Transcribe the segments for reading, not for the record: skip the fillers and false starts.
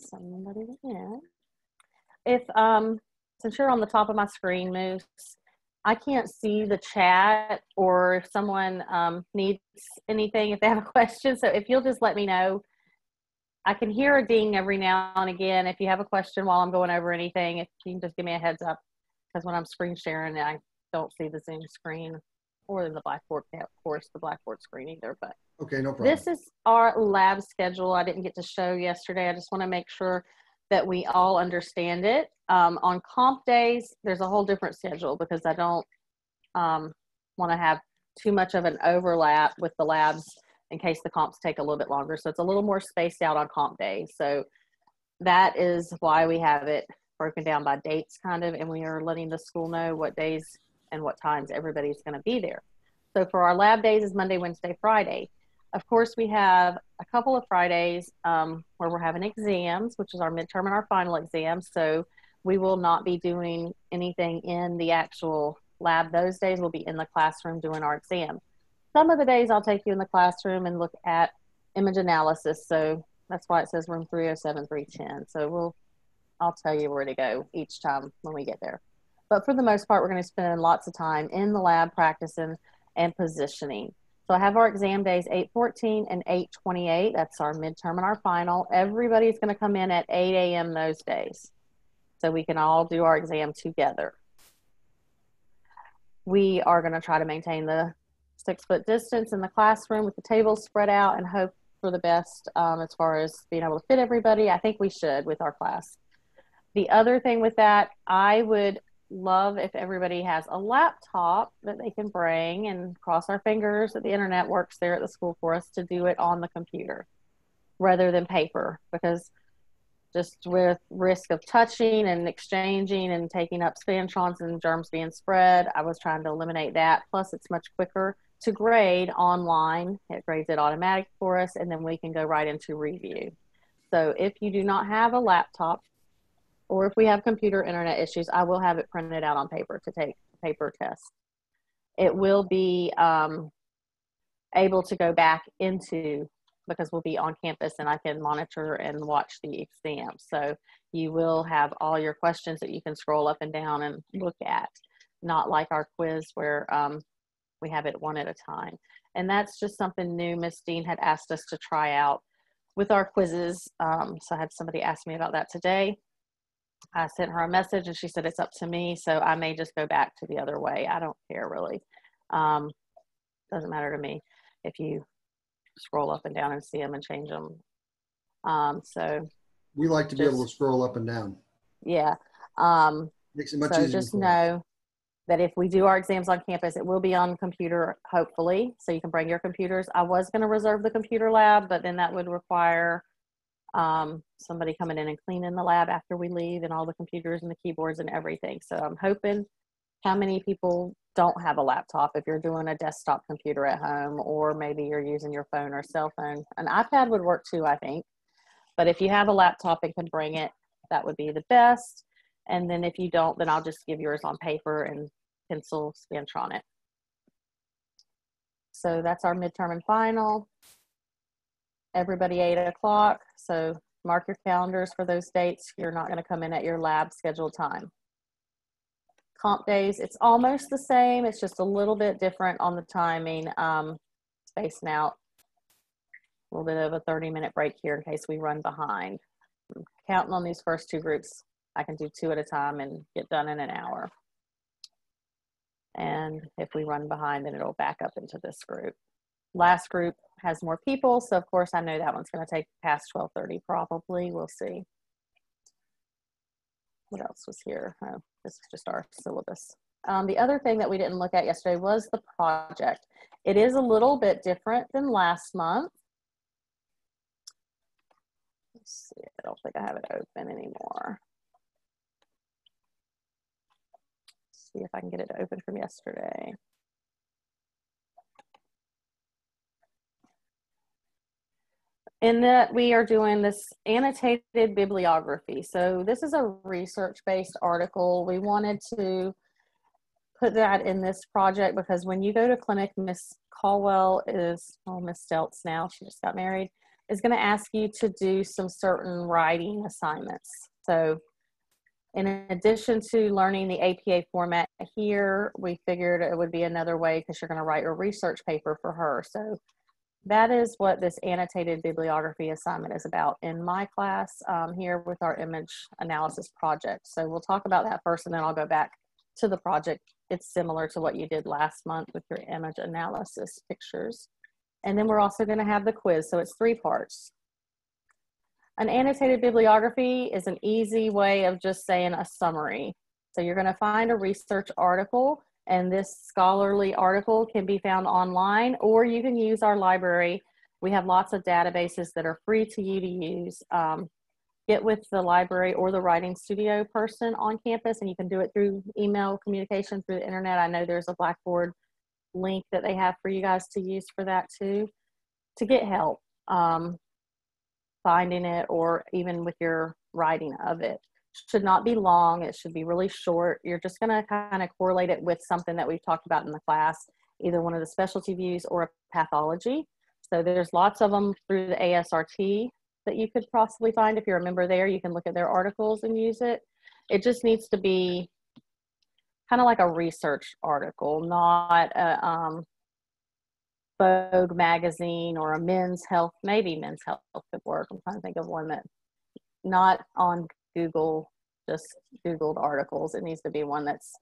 somebody in. If, since you're on the top of my screen, Moose, I can't see the chat or if someone needs anything, if they have a question. So if you'll just let me know. I can hear a ding every now and again. If you have a question while I'm going over anything, if you can just give me a heads up, because when I'm screen sharing, I don't see the Zoom screen or the Blackboard, of course, the Blackboard screen either. But okay, no problem. This is our lab schedule. I didn't get to show yesterday. I just want to make sure that we all understand it. On comp days, there's a whole different schedule because I don't want to have too much of an overlap with the labs in case the comps take a little bit longer. So it's a little more spaced out on comp days. So that is why we have it broken down by dates kind of, and we are letting the school know what days and what times everybody's going to be there. So for our lab days is Monday, Wednesday, Friday. Of course, we have a couple of Fridays where we're having exams, which is our midterm and our final exams. So we will not be doing anything in the actual lab. Those days we'll be in the classroom doing our exam. Some of the days I'll take you in the classroom and look at image analysis. So that's why it says room 307, 310. So I'll tell you where to go each time when we get there. But for the most part, we're going to spend lots of time in the lab practicing and positioning. So I have our exam days 8/14 and 8/28. That's our midterm and our final. Everybody's going to come in at 8 a.m. those days so we can all do our exam together. We are going to try to maintain the 6-foot distance in the classroom with the tables spread out and hope for the best as far as being able to fit everybody. I think we should with our class. The other thing with that, I would love if everybody has a laptop that they can bring, and cross our fingers that the internet works there at the school for us to do it on the computer rather than paper, because just with risk of touching and exchanging and taking up spantrons and germs being spread, I was trying to eliminate that. Plus it's much quicker to grade online. It grades it automatic for us, and then we can go right into review. So if you do not have a laptop, or if we have computer internet issues, I will have it printed out on paper to take a paper test. It will be able to go back into, because we'll be on campus and I can monitor and watch the exam. So you will have all your questions that you can scroll up and down and look at, not like our quiz where we have it one at a time. And that's just something new Miss Dean had asked us to try out with our quizzes. So I had somebody ask me about that today. I sent her a message and she said it's up to me, so I may just go back to the other way. I don't care really. Doesn't matter to me if you scroll up and down and see them and change them. So we like to be able to scroll up and down. Yeah. Makes it much so easier. Just know that if we do our exams on campus, it will be on computer, hopefully, so you can bring your computers. I was going to reserve the computer lab, but then that would require somebody coming in and cleaning the lab after we leave, and all the computers and the keyboards and everything. So I'm hoping, how many people don't have a laptop if you're doing a desktop computer at home, or maybe you're using your phone or cell phone. An iPad would work too, I think. But if you have a laptop and can bring it, that would be the best. And then if you don't, then I'll just give yours on paper and pencil Scantron it. So that's our midterm and final. Everybody 8 o'clock. So mark your calendars for those dates. You're not going to come in at your lab scheduled time. Comp days, it's almost the same. It's just a little bit different on the timing, spacing out a little bit of a 30-minute break here in case we run behind. I'm counting on these first two groups. I can do 2 at a time and get done in an hour. And if we run behind, then it'll back up into this group. Last group has more people, so of course I know that one's going to take past 12:30 probably. We'll see. What else was here? Oh, this is just our syllabus. The other thing that we didn't look at yesterday was the project. It is a little bit different than last month. Let's see, I don't think I have it open anymore. Let's see if I can get it open from yesterday. In that we are doing this annotated bibliography. So this is a research-based article. We wanted to put that in this project because when you go to clinic, Miss Caldwell is, oh, Miss Steltz now, she just got married. is going to ask you to do some certain writing assignments. So in addition to learning the APA format here, we figured it would be another way because you're going to write a research paper for her. So that is what this annotated bibliography assignment is about in my class here with our image analysis project. So we'll talk about that first, and then I'll go back to the project. It's similar to what you did last month with your image analysis pictures. And then we're also going to have the quiz. So it's 3 parts. An annotated bibliography is an easy way of just saying a summary. So you're going to find a research article, and this scholarly article can be found online, or you can use our library. We have lots of databases that are free to you to use. Get with the library or the writing studio person on campus, and you can do it through email communication, through the internet. I know there's a Blackboard link that they have for you guys to use for that too, to get help finding it, or even with your writing of it. Should not be long. It should be really short. You're just going to kind of correlate it with something that we've talked about in the class, either one of the specialty views or a pathology. So there's lots of them through the ASRT that you could possibly find. If you're a member there, you can look at their articles and use it. It just needs to be kind of like a research article, not a Vogue magazine or a men's health. Maybe men's health could work. I'm trying to think of one that not on Google, just Googled articles. It needs to be one that's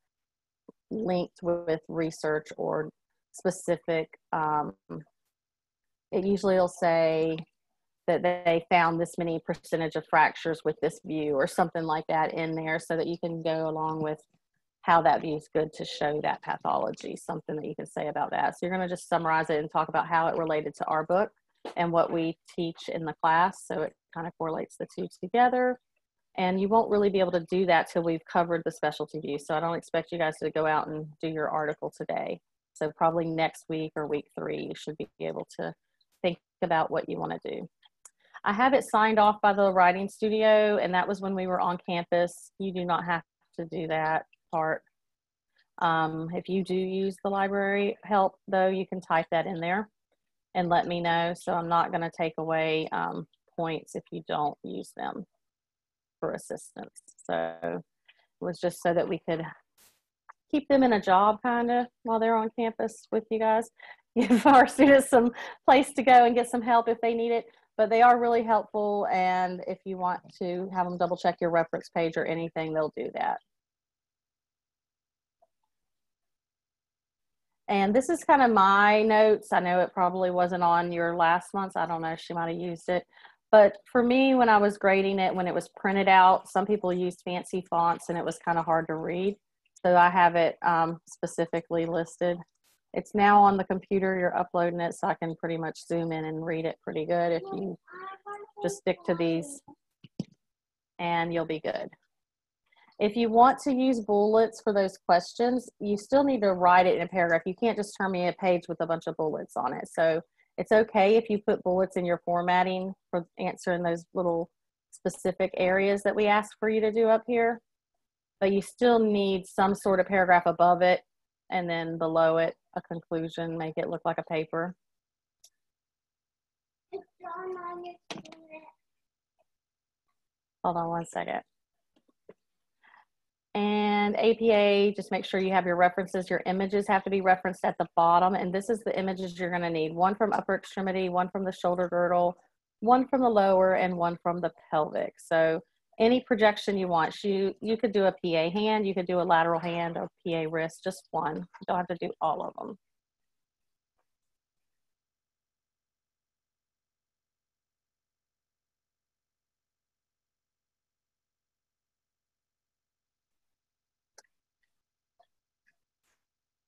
linked with research or specific. It usually will say that they found this many percentage of fractures with this view or something like that in there, so that you can go along with how that view is good to show that pathology, something that you can say about that. So you're going to just summarize it and talk about how it related to our book and what we teach in the class. So it kind of correlates the two together. And you won't really be able to do that till we've covered the specialty view. So I don't expect you guys to go out and do your article today. So probably next week or week 3, you should be able to think about what you want to do. I have it signed off by the writing studio, and that was when we were on campus. You do not have to do that part. If you do use the library help, though, you can type that in there and let me know. So I'm not going to take away points if you don't use them for assistance. So it was just so that we could keep them in a job kind of while they're on campus with you guys. Give our students some place to go and get some help if they need it. But they are really helpful, and if you want to have them double check your reference page or anything, they'll do that. And this is kind of my notes. I know it probably wasn't on your last month's. I don't know if she might have used it. But for me, when I was grading it, when it was printed out, some people used fancy fonts and it was kind of hard to read. So I have it specifically listed. It's now on the computer. You're uploading it, so I can pretty much zoom in and read it pretty good if you just stick to these, and you'll be good. If you want to use bullets for those questions, you still need to write it in a paragraph. You can't just turn me a page with a bunch of bullets on it. So it's okay if you put bullets in your formatting for answering those little specific areas that we ask for you to do up here. But you still need some sort of paragraph above it, and then below it, a conclusion, make it look like a paper. Hold on one second. And APA, just make sure you have your references. Your images have to be referenced at the bottom. And this is the images you're gonna need. One from upper extremity, one from the shoulder girdle, one from the lower, and one from the pelvic. So any projection you want. You could do a PA hand, you could do a lateral hand, or PA wrist, just one. You don't have to do all of them.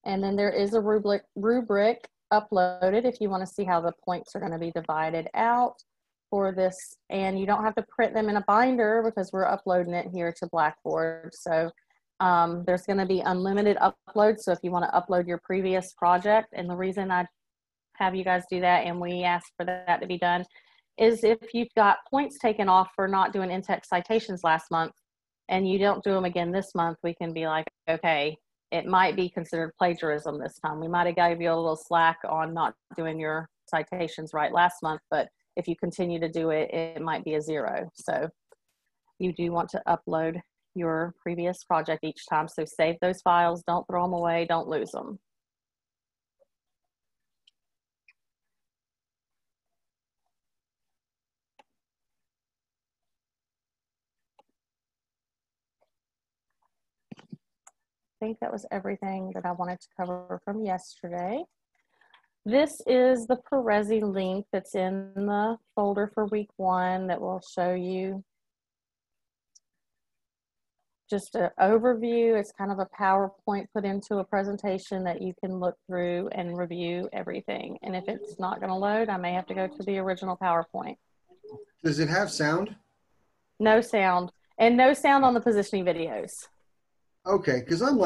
And then there is a rubric uploaded if you want to see how the points are going to be divided out for this. And you don't have to print them in a binder because we're uploading it here to Blackboard. So there's going to be unlimited uploads. So if you want to upload your previous project, and the reason I have you guys do that and we ask for that to be done is if you've got points taken off for not doing in-text citations last month and you don't do them again this month, we can be like, okay, it might be considered plagiarism this time. We might have gave you a little slack on not doing your citations right last month, but if you continue to do it, it might be a 0. So you do want to upload your previous project each time. So save those files, don't throw them away, don't lose them. I think that was everything that I wanted to cover from yesterday. This is the Perezi link that's in the folder for week 1 that will show you just an overview. It's kind of a PowerPoint put into a presentation that you can look through and review everything. And if it's not going to load, I may have to go to the original PowerPoint. Does it have sound? No sound. And no sound on the positioning videos. Okay, because I'm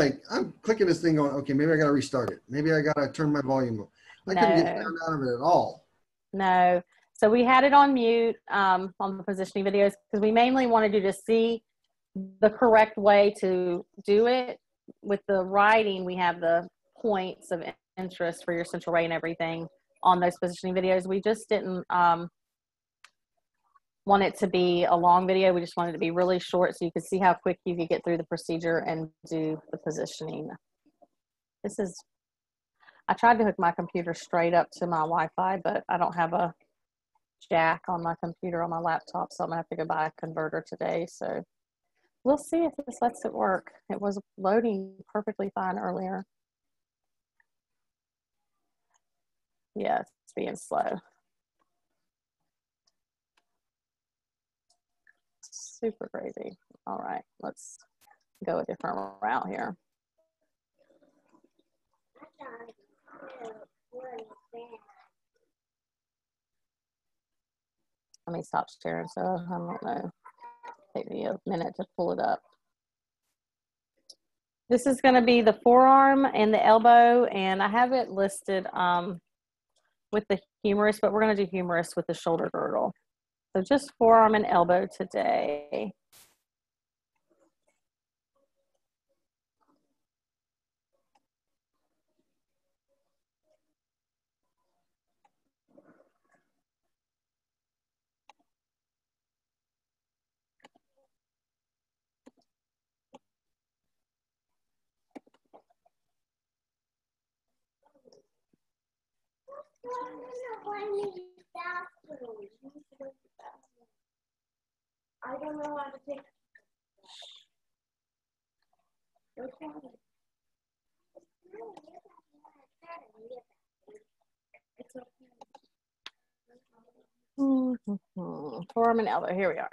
clicking this thing going, okay, maybe I got to restart it. Maybe I got to turn my volume up. I couldn't get sound out of it at all. No. So we had it on mute on the positioning videos because we mainly wanted you to see the correct way to do it. With the writing, we have the points of interest for your central ray and everything on those positioning videos. We just didn't want it to be a long video. We just wanted it to be really short so you could see how quick you could get through the procedure and do the positioning. I tried to hook my computer straight up to my Wi-Fi, but I don't have a jack on my computer on my laptop, so I'm gonna have to go buy a converter today. So we'll see if this lets it work. It was loading perfectly fine earlier. Yeah, it's being slow. Super crazy. All right, let's go a different route here. Let me stop sharing so I don't know. Take me a minute to pull it up. This is going to be the forearm and the elbow, and I have it listed with the humerus, but we're going to do humerus with the shoulder girdle. So just forearm and elbow today. I don't know how to take. Forearm and elbow. Here we are.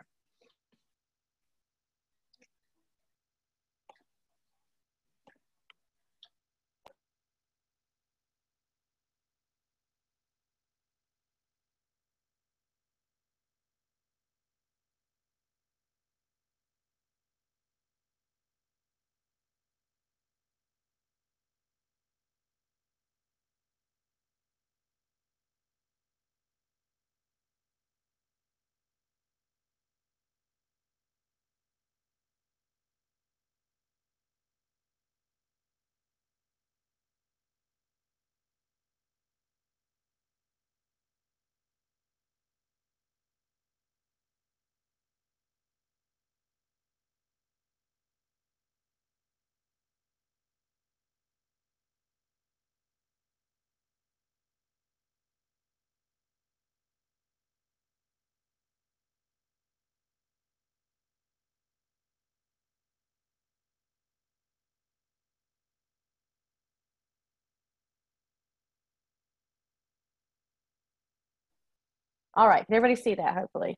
All right, can everybody see that, hopefully?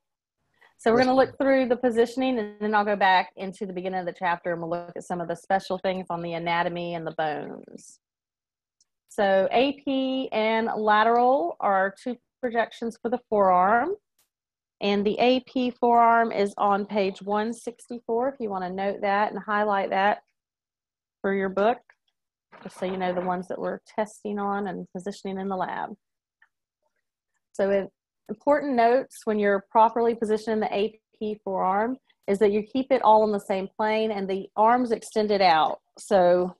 So we're going to look through the positioning, and then I'll go back into the beginning of the chapter, and we'll look at some of the special things on the anatomy and the bones. So AP and lateral are 2 projections for the forearm, and the AP forearm is on page 164 if you want to note that and highlight that for your book, just so you know the ones that we're testing on and positioning in the lab. So important notes when you're properly positioning the AP forearm is that you keep it all on the same plane and the arms extended out. So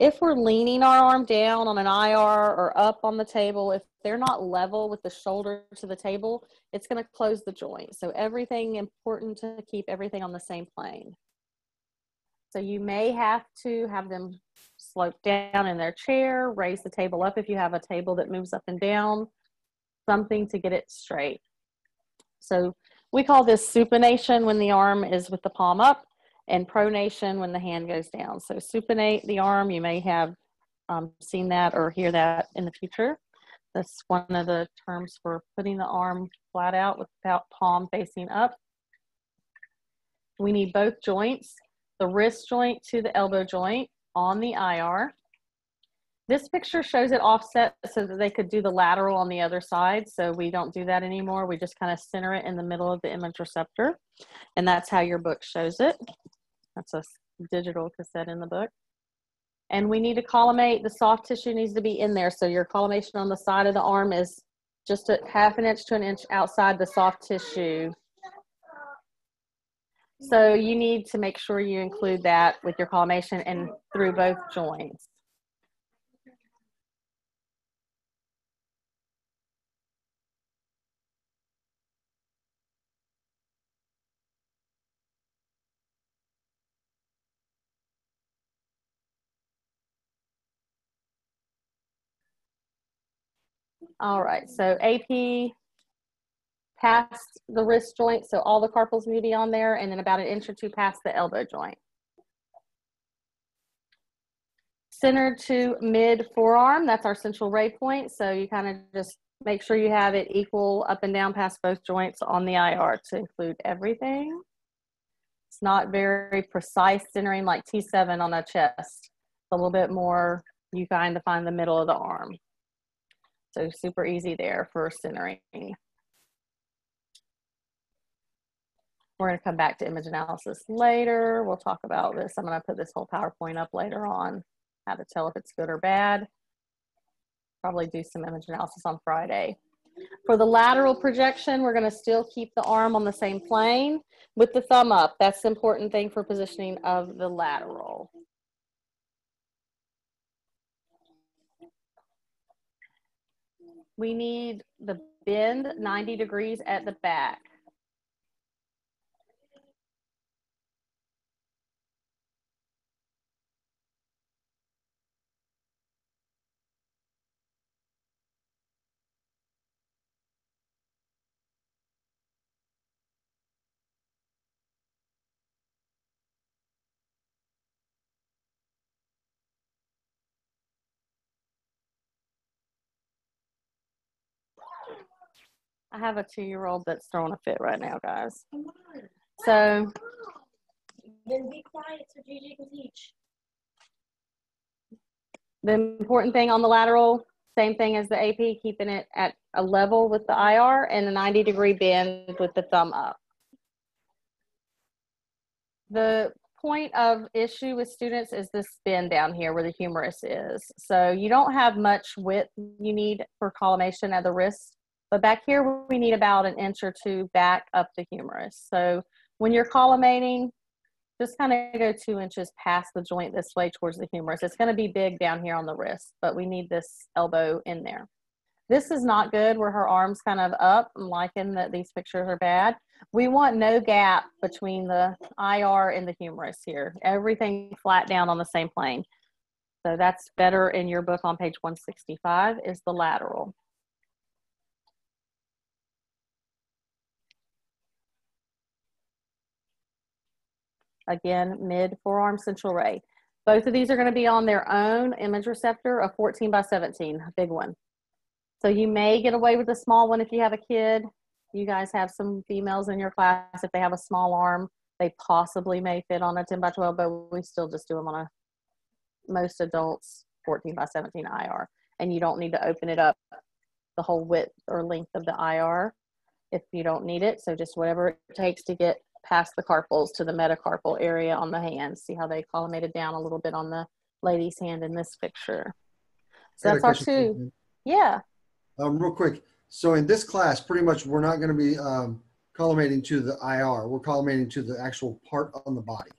If we're leaning our arm down on an IR or up on the table, if they're not level with the shoulder to the table, it's going to close the joint. So everything important to keep everything on the same plane. So you may have to have them slope down in their chair, raise the table up if you have a table that moves up and down, something to get it straight. So we call this supination when the arm is with the palm up, and pronation when the hand goes down. So supinate the arm, you may have seen that or hear that in the future. That's one of the terms for putting the arm flat out without palm facing up. We need both joints, the wrist joint to the elbow joint on the IR. This picture shows it offset so that they could do the lateral on the other side. So we don't do that anymore. We just kind of center it in the middle of the image receptor. And that's how your book shows it. That's a digital cassette in the book. And we need to collimate. The soft tissue needs to be in there. So your collimation on the side of the arm is just a ½ inch to an inch outside the soft tissue. So you need to make sure you include that with your collimation and through both joints. All right, so AP past the wrist joint, so all the carpals need to be on there, and then about 1 inch or 2 past the elbow joint. Center to mid forearm, that's our central ray point, so you kind of just make sure you have it equal up and down past both joints on the IR to include everything. It's not very precise centering like T7 on a chest. It's a little bit more, you kind of find the middle of the arm. So super easy there for centering. We're going to come back to image analysis later. We'll talk about this. I'm going to put this whole PowerPoint up later on, how to tell if it's good or bad. Probably do some image analysis on Friday. For the lateral projection, we're going to still keep the arm on the same plane with the thumb up. That's the important thing for positioning of the lateral. We need the bend 90 degrees at the back. I have a 2-year-old that's throwing a fit right now, guys. Come on. So Then be quiet so JJ can teach. the important thing on the lateral, same thing as the AP, keeping it at a level with the IR and a 90-degree bend with the thumb up. The point of issue with students is this bend down here where the humerus is. So you don't have much width you need for collimation at the wrist, but back here we need about 1 inch or 2 back up the humerus. So when you're collimating, just kind of go 2 inches past the joint this way towards the humerus. It's going to be big down here on the wrist, but we need this elbow in there. This is not good where her arm's kind of up. I'm liking that these pictures are bad. We want no gap between the IR and the humerus here. Everything flat down on the same plane. So that's better in your book on page 165 is the lateral. Again, mid forearm central ray. Both of these are going to be on their own image receptor, a 14 by 17, a big one. So you may get away with a small one if you have a kid. You guys have some females in your class. If they have a small arm, they possibly may fit on a 10 by 12, but we still just do them on most adults 14 by 17 IR. And you don't need to open it up the whole width or length of the IR if you don't need it. So just whatever it takes to get past the carpals to the metacarpal area on the hand. See how they collimated down a little bit on the lady's hand in this picture. So that's our 2. Yeah. Real quick. So in this class, pretty much we're not going to be collimating to the IR. We're collimating to the actual part on the body.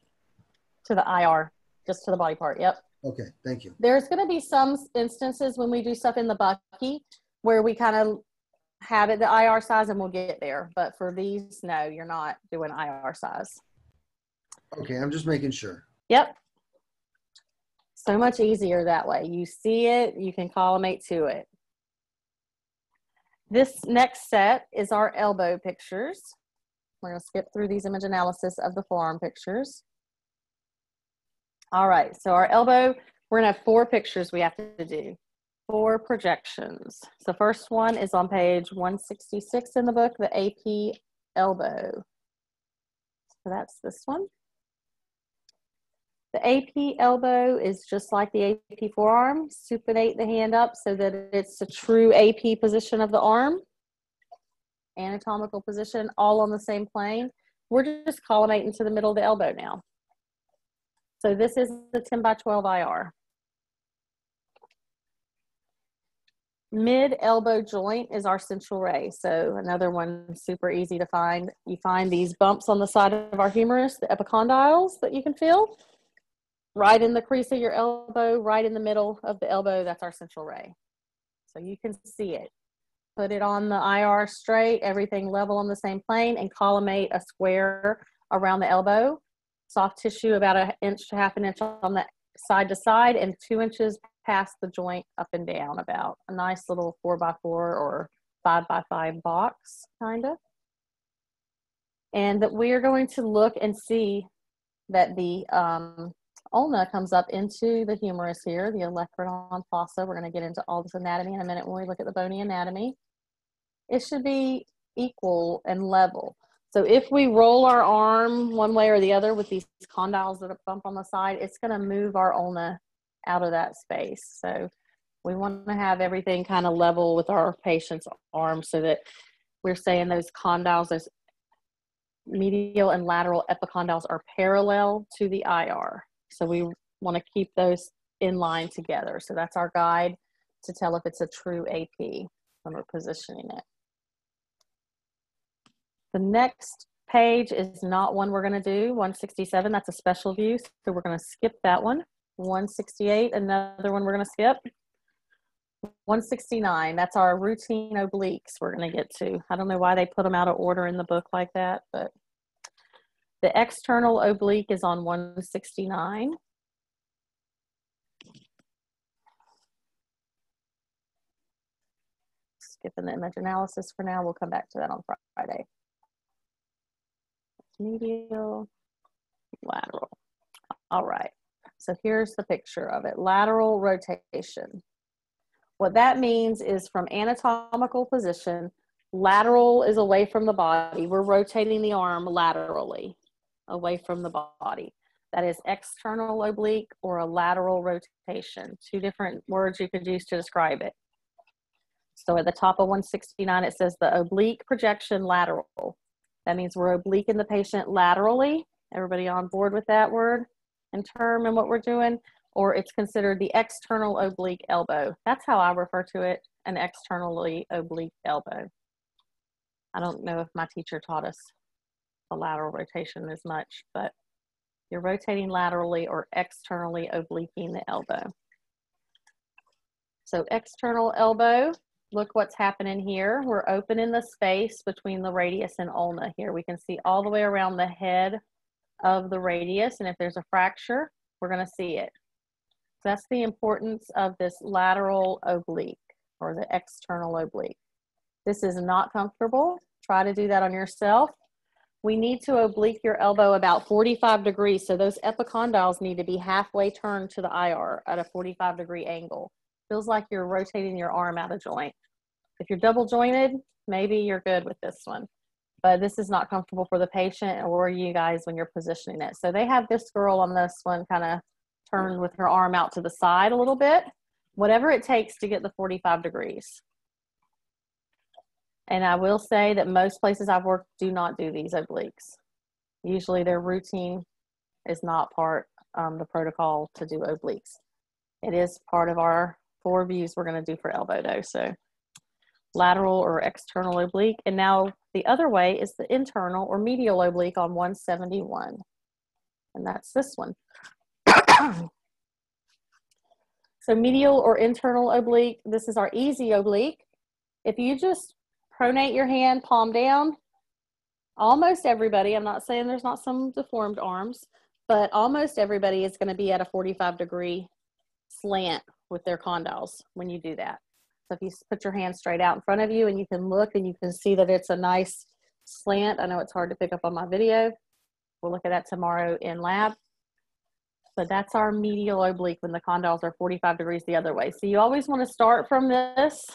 To the IR, just to the body part. Yep. Okay, thank you. There's going to be some instances when we do stuff in the Bucky where we kind of have it the IR size and we'll get there. But for these, no, you're not doing IR size. Okay, I'm just making sure. Yep. So much easier that way. You see it, you can collimate to it. This next set is our elbow pictures. We're going to skip through these image analysis of the forearm pictures. All right, so our elbow, we're going to have 4 pictures we have to do. 4 projections. So first one is on page 166 in the book, the AP elbow. So that's this one. The AP elbow is just like the AP forearm. Supinate the hand up so that it's a true AP position of the arm. Anatomical position, all on the same plane. We're just collimating to the middle of the elbow now. So this is the 10 by 12 IR. Mid elbow joint is our central ray. So another one super easy to find. You find these bumps on the side of our humerus, the epicondyles that you can feel. Right in the crease of your elbow, right in the middle of the elbow, that's our central ray. So you can see it. Put it on the IR straight, everything level on the same plane, and collimate a square around the elbow. Soft tissue about 1 inch to 1/2 inch on the side to side, and 2 inches past the joint up and down about. A nice little 4 by 4 or 5 by 5 box, kind of. And that we are going to look and see that the ulna comes up into the humerus here, the olecranon fossa. We're going to get into all this anatomy in a minute when we look at the bony anatomy. It should be equal and level. So if we roll our arm one way or the other with these condyles that bump on the side, it's going to move our ulna out of that space. So we want to have everything kind of level with our patient's arm so that we're saying those condyles, those medial and lateral epicondyles are parallel to the IR. So we want to keep those in line together. So that's our guide to tell if it's a true AP when we're positioning it. The next page is not one we're going to do. 167, that's a special view. So we're going to skip that one. 168, another one we're going to skip. 169, that's our routine obliques we're going to get to. I don't know why they put them out of order in the book like that, but the external oblique is on 169. Skipping the image analysis for now. We'll come back to that on Friday. Medial, lateral. All right. So here's the picture of it. Lateral rotation. What that means is from anatomical position, lateral is away from the body. We're rotating the arm laterally away from the body. That is external oblique or a lateral rotation. 2 different words you could use to describe it. So at the top of 169, it says the oblique projection lateral. That means we're obliquing the patient laterally. Everybody on board with that word and term and what we're doing? Or it's considered the external oblique elbow. That's how I refer to it, an externally oblique elbow. I don't know if my teacher taught us the lateral rotation as much, but you're rotating laterally or externally obliquing the elbow. So external elbow, look what's happening here. We're opening the space between the radius and ulna here. We can see all the way around the head of the radius, and if there's a fracture, we're going to see it. So that's the importance of this lateral oblique or the external oblique. This is not comfortable. Try to do that on yourself. We need to oblique your elbow about 45 degrees. So those epicondyles need to be halfway turned to the IR at a 45-degree angle. Feels like you're rotating your arm out of joint. If you're double jointed, maybe you're good with this one. But this is not comfortable for the patient or you guys when you're positioning it. So they have this girl on this one kind of turned with her arm out to the side a little bit. Whatever it takes to get the 45 degrees. And I will say that most places I've worked do not do these obliques. Usually their routine is not part of the protocol to do obliques. It is part of our 4 views we're going to do for elbow though. So lateral or external oblique. And now the other way is the internal or medial oblique on 171. And that's this one. So medial or internal oblique, this is our easy oblique. If you just pronate your hand, palm down, almost everybody, I'm not saying there's not some deformed arms, but almost everybody is going to be at a 45-degree slant with their condyles when you do that. So if you put your hand straight out in front of you and you can look and you can see that it's a nice slant. I know it's hard to pick up on my video. We'll look at that tomorrow in lab. But that's our medial oblique when the condyles are 45 degrees the other way. So you always want to start from this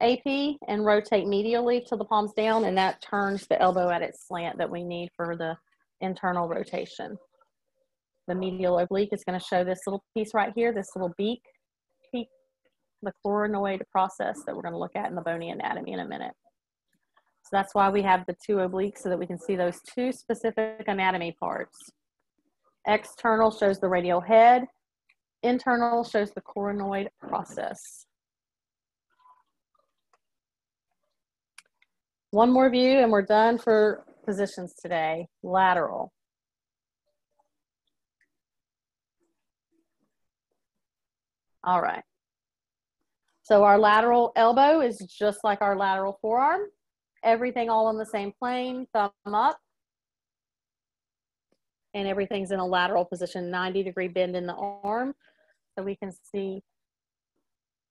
AP and rotate medially till the palms down, and that turns the elbow at its slant that we need for the internal rotation. The medial oblique is going to show this little piece right here, this little beak, the coronoid process that we're going to look at in the bony anatomy in a minute. So that's why we have the two obliques, so that we can see those two specific anatomy parts. External shows the radial head. Internal shows the coronoid process. One more view and we're done for positions today. Lateral. All right. So our lateral elbow is just like our lateral forearm. Everything all on the same plane, thumb up. And everything's in a lateral position, 90-degree bend in the arm. So we can see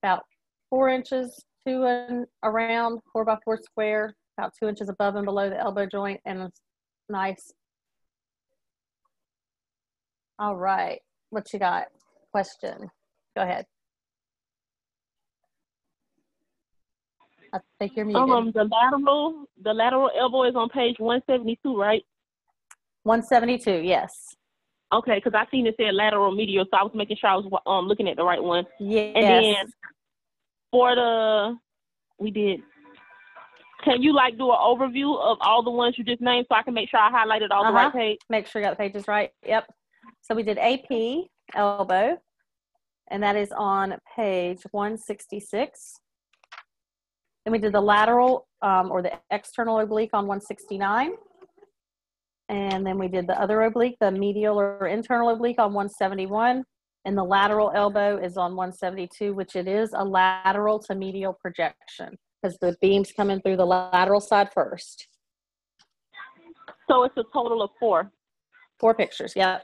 about 4 inches to and around 4x4 square, about 2 inches above and below the elbow joint, and it's nice. All right, what you got? Question, go ahead. I think you're muted. The lateral elbow is on page 172, right? 172, yes. Okay, because I seen it said lateral medial, so I was making sure I was looking at the right one. Yes. And then for can you like do an overview of all the ones you just named so I can make sure I highlighted all the right page? Make sure you got the pages right. Yep. So we did AP, elbow, and that is on page 166. Then we did the lateral or the external oblique on 169. And then we did the other oblique, the medial or internal oblique on 171. And the lateral elbow is on 172, which it is a lateral to medial projection because the beam's coming through the lateral side first. So it's a total of 4. 4 pictures, yep.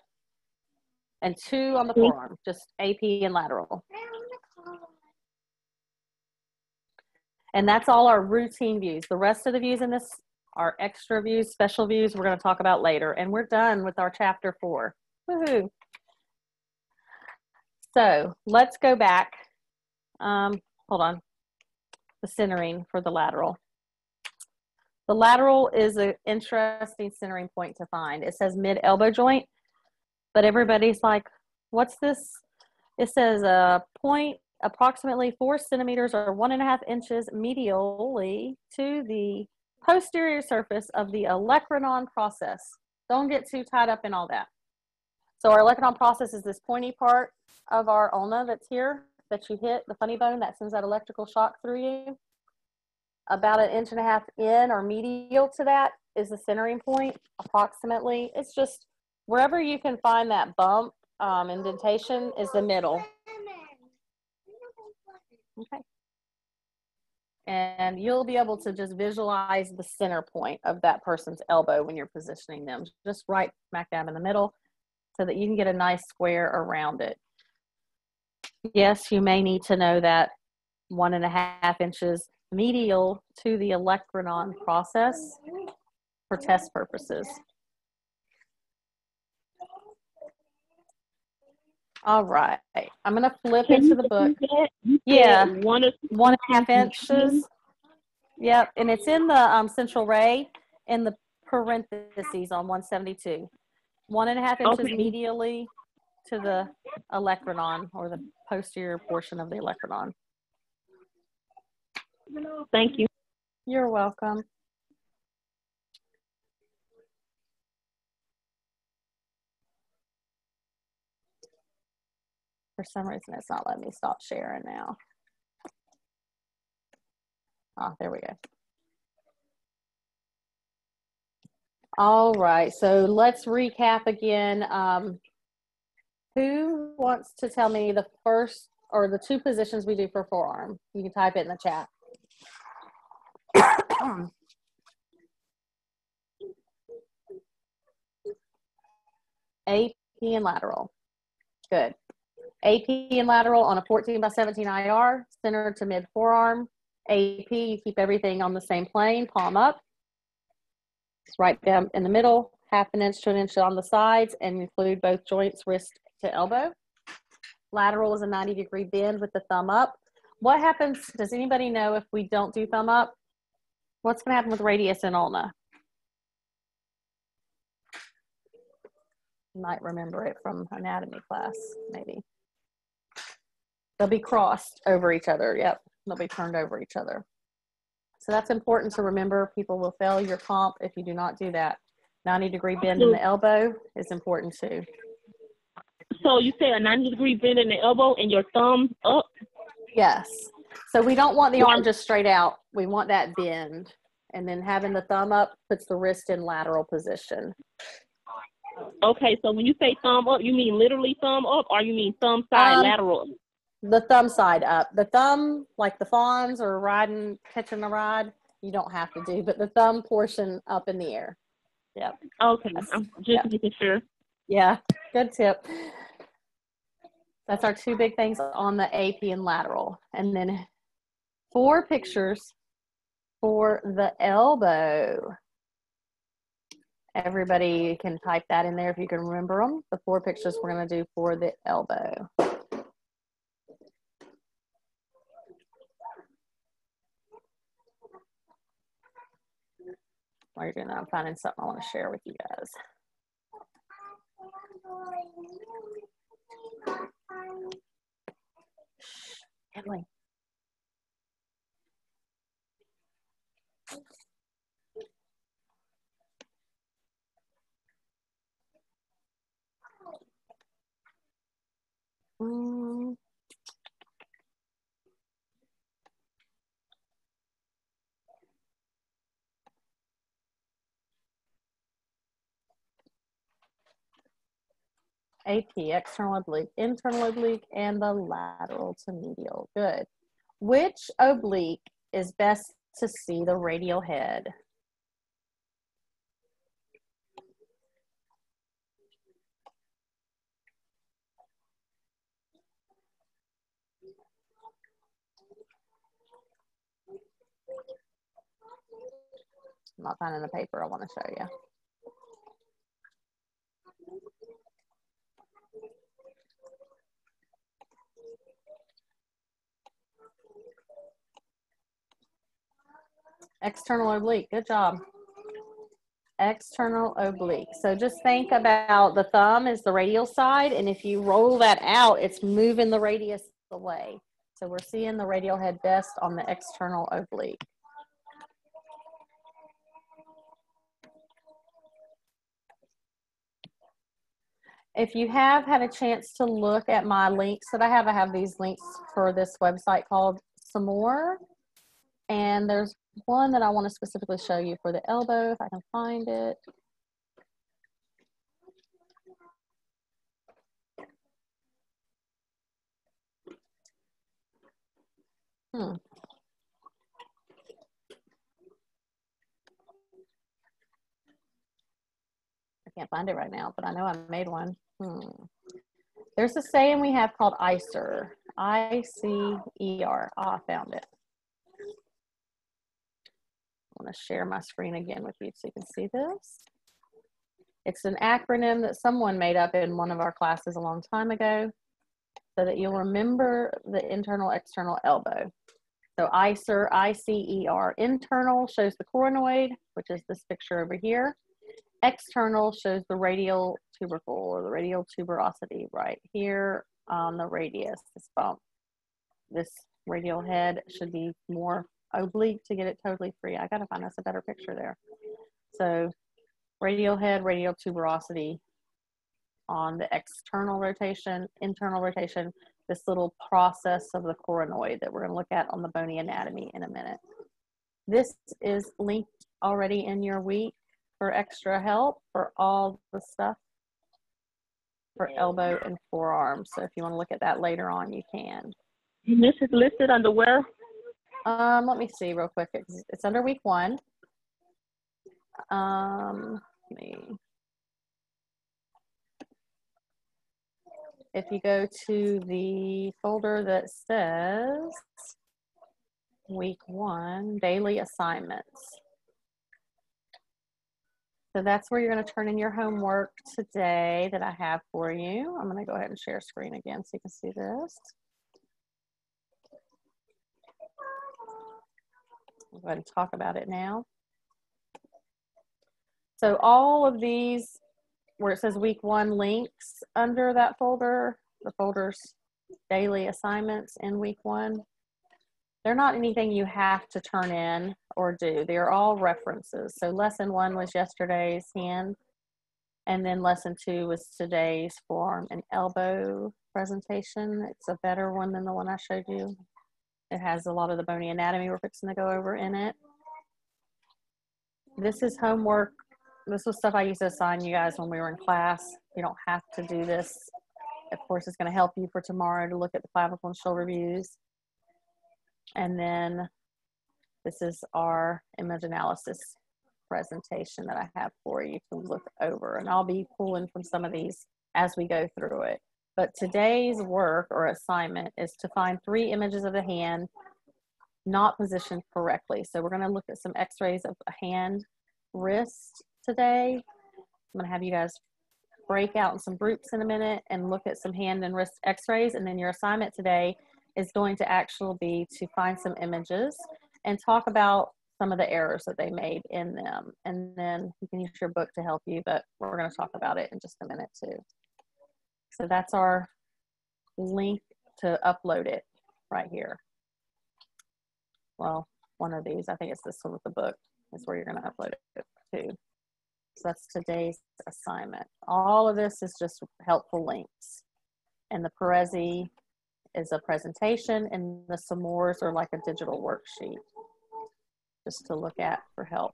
And 2 on the forearm, just AP and lateral. And that's all our routine views. The rest of the views in this are extra views, special views we're going to talk about later. And we're done with our chapter 4. Woohoo! So let's go back. Hold on. The centering for the lateral. The lateral is an interesting centering point to find. It says mid-elbow joint, but everybody's like, what's this? It says a point approximately 4 centimeters or 1.5 inches medially to the posterior surface of the olecranon process. Don't get too tied up in all that. So our olecranon process is this pointy part of our ulna that's here, that you hit, the funny bone that sends that electrical shock through you. About 1.5 inches in or medial to that is the centering point, approximately. It's just wherever you can find that bump, indentation is the middle. Okay. And you'll be able to just visualize the center point of that person's elbow when you're positioning them, just right smack dab in the middle so that you can get a nice square around it. Yes, you may need to know that 1.5 inches medial to the olecranon process for test purposes. All right, I'm gonna flip into the book. Yeah, 1.5 inches. Yep, and it's in the central ray in the parentheses on 172. 1.5 inches medially to the olecranon or the posterior portion of the olecranon. Thank you. You're welcome. For some reason, it's not letting me stop sharing now. Oh, there we go. All right, so let's recap again. Who wants to tell me the first or the 2 positions we do for forearm. You can type it in the chat. AP and lateral. Good. AP and lateral on a 14 by 17 IR, center to mid forearm. AP, you keep everything on the same plane, palm up. It's right down in the middle, 1/2 inch to 1 inch on the sides, and include both joints, wrist to elbow. Lateral is a 90-degree bend with the thumb up. What happens, does anybody know if we don't do thumb up? What's going to happen with radius and ulna? You might remember it from anatomy class, maybe. They'll be crossed over each other. Yep, they'll be turned over each other. So that's important to remember. People will fail your comp if you do not do that. 90-degree bend in the elbow is important too. So you say a 90-degree bend in the elbow and your thumb up? Yes. So we don't want the arm just straight out. We want that bend. And then having the thumb up puts the wrist in lateral position. Okay, so when you say thumb up, you mean literally thumb up, or you mean thumb side lateral? The thumb side up. The thumb, like the fawns or riding, catching a ride, you don't have to do, but the thumb portion up in the air. Yep. Okay, I'm just making sure. Yeah, good tip. That's our 2 big things on the AP and lateral. And then 4 pictures for the elbow. Everybody can type that in there if you can remember them. The 4 pictures we're going to do for the elbow. While you're doing that, I'm finding something I want to share with you guys. Shh, Emily. AP, external oblique, internal oblique, and the lateral to medial. Good. Which oblique is best to see the radial head? I'm not finding the paper I want to show you. External oblique, good job. External oblique. So just think about the thumb is the radial side, and if you roll that out, it's moving the radius away. So we're seeing the radial head best on the external oblique. If you have had a chance to look at my links that I have these links for this website called Some More. And there's one that I want to specifically show you for the elbow, if I can find it. I can't find it right now, but I know I made one. There's a saying we have called ICER. I-C-E-R. I found it. I want to share my screen again with you so you can see this. It's an acronym that someone made up in one of our classes a long time ago so that you'll remember the internal external elbow. So ICER, I-C-E-R. Internal shows the coronoid, which is this picture over here. External shows the radial tubercle or the radial tuberosity right here on the radius, this bump. This radial head should be more oblique to get it totally free. I gotta find us a better picture there. So radial head, radial tuberosity on the external rotation, internal rotation, this little process of the coronoid that we're gonna look at on the bony anatomy in a minute. This is linked already in your week for extra help for all the stuff. for elbow and forearm. So if you want to look at that later on, you can. This is listed under where? Let me see real quick. It's under week 1. If you go to the folder that says week 1, daily assignments. So that's where you're going to turn in your homework today that I have for you. I'm going to go ahead and share screen again so you can see this. I'll go ahead and talk about it now. So all of these, where it says week 1 links under that folder, the folder's daily assignments in week 1, they're not anything you have to turn in or do. They're all references. So lesson 1 was yesterday's hand, and then lesson 2 was today's forearm and elbow presentation. It's a better one than the one I showed you. It has a lot of the bony anatomy we're fixing to go over in it. This is homework. This was stuff I used to assign you guys when we were in class. You don't have to do this. Of course, it's going to help you for tomorrow to look at the clavicle and shoulder views. And then this is our image analysis presentation that I have for you to look over. And I'll be pulling from some of these as we go through it. But today's work or assignment is to find 3 images of the hand not positioned correctly. So we're going to look at some x-rays of a hand, wrist today. I'm going to have you guys break out in some groups in a minute and look at some hand and wrist x-rays. And then your assignment today is going to actually be to find some images and talk about some of the errors that they made in them. And then you can use your book to help you, but we're going to talk about it in just a minute too. So that's our link to upload it right here. Well, one of these, I think it's this one with the book, is where you're going to upload it to. So that's today's assignment. All of this is just helpful links. And the Perezi is a presentation, and the Samores are like a digital worksheet just to look at for help.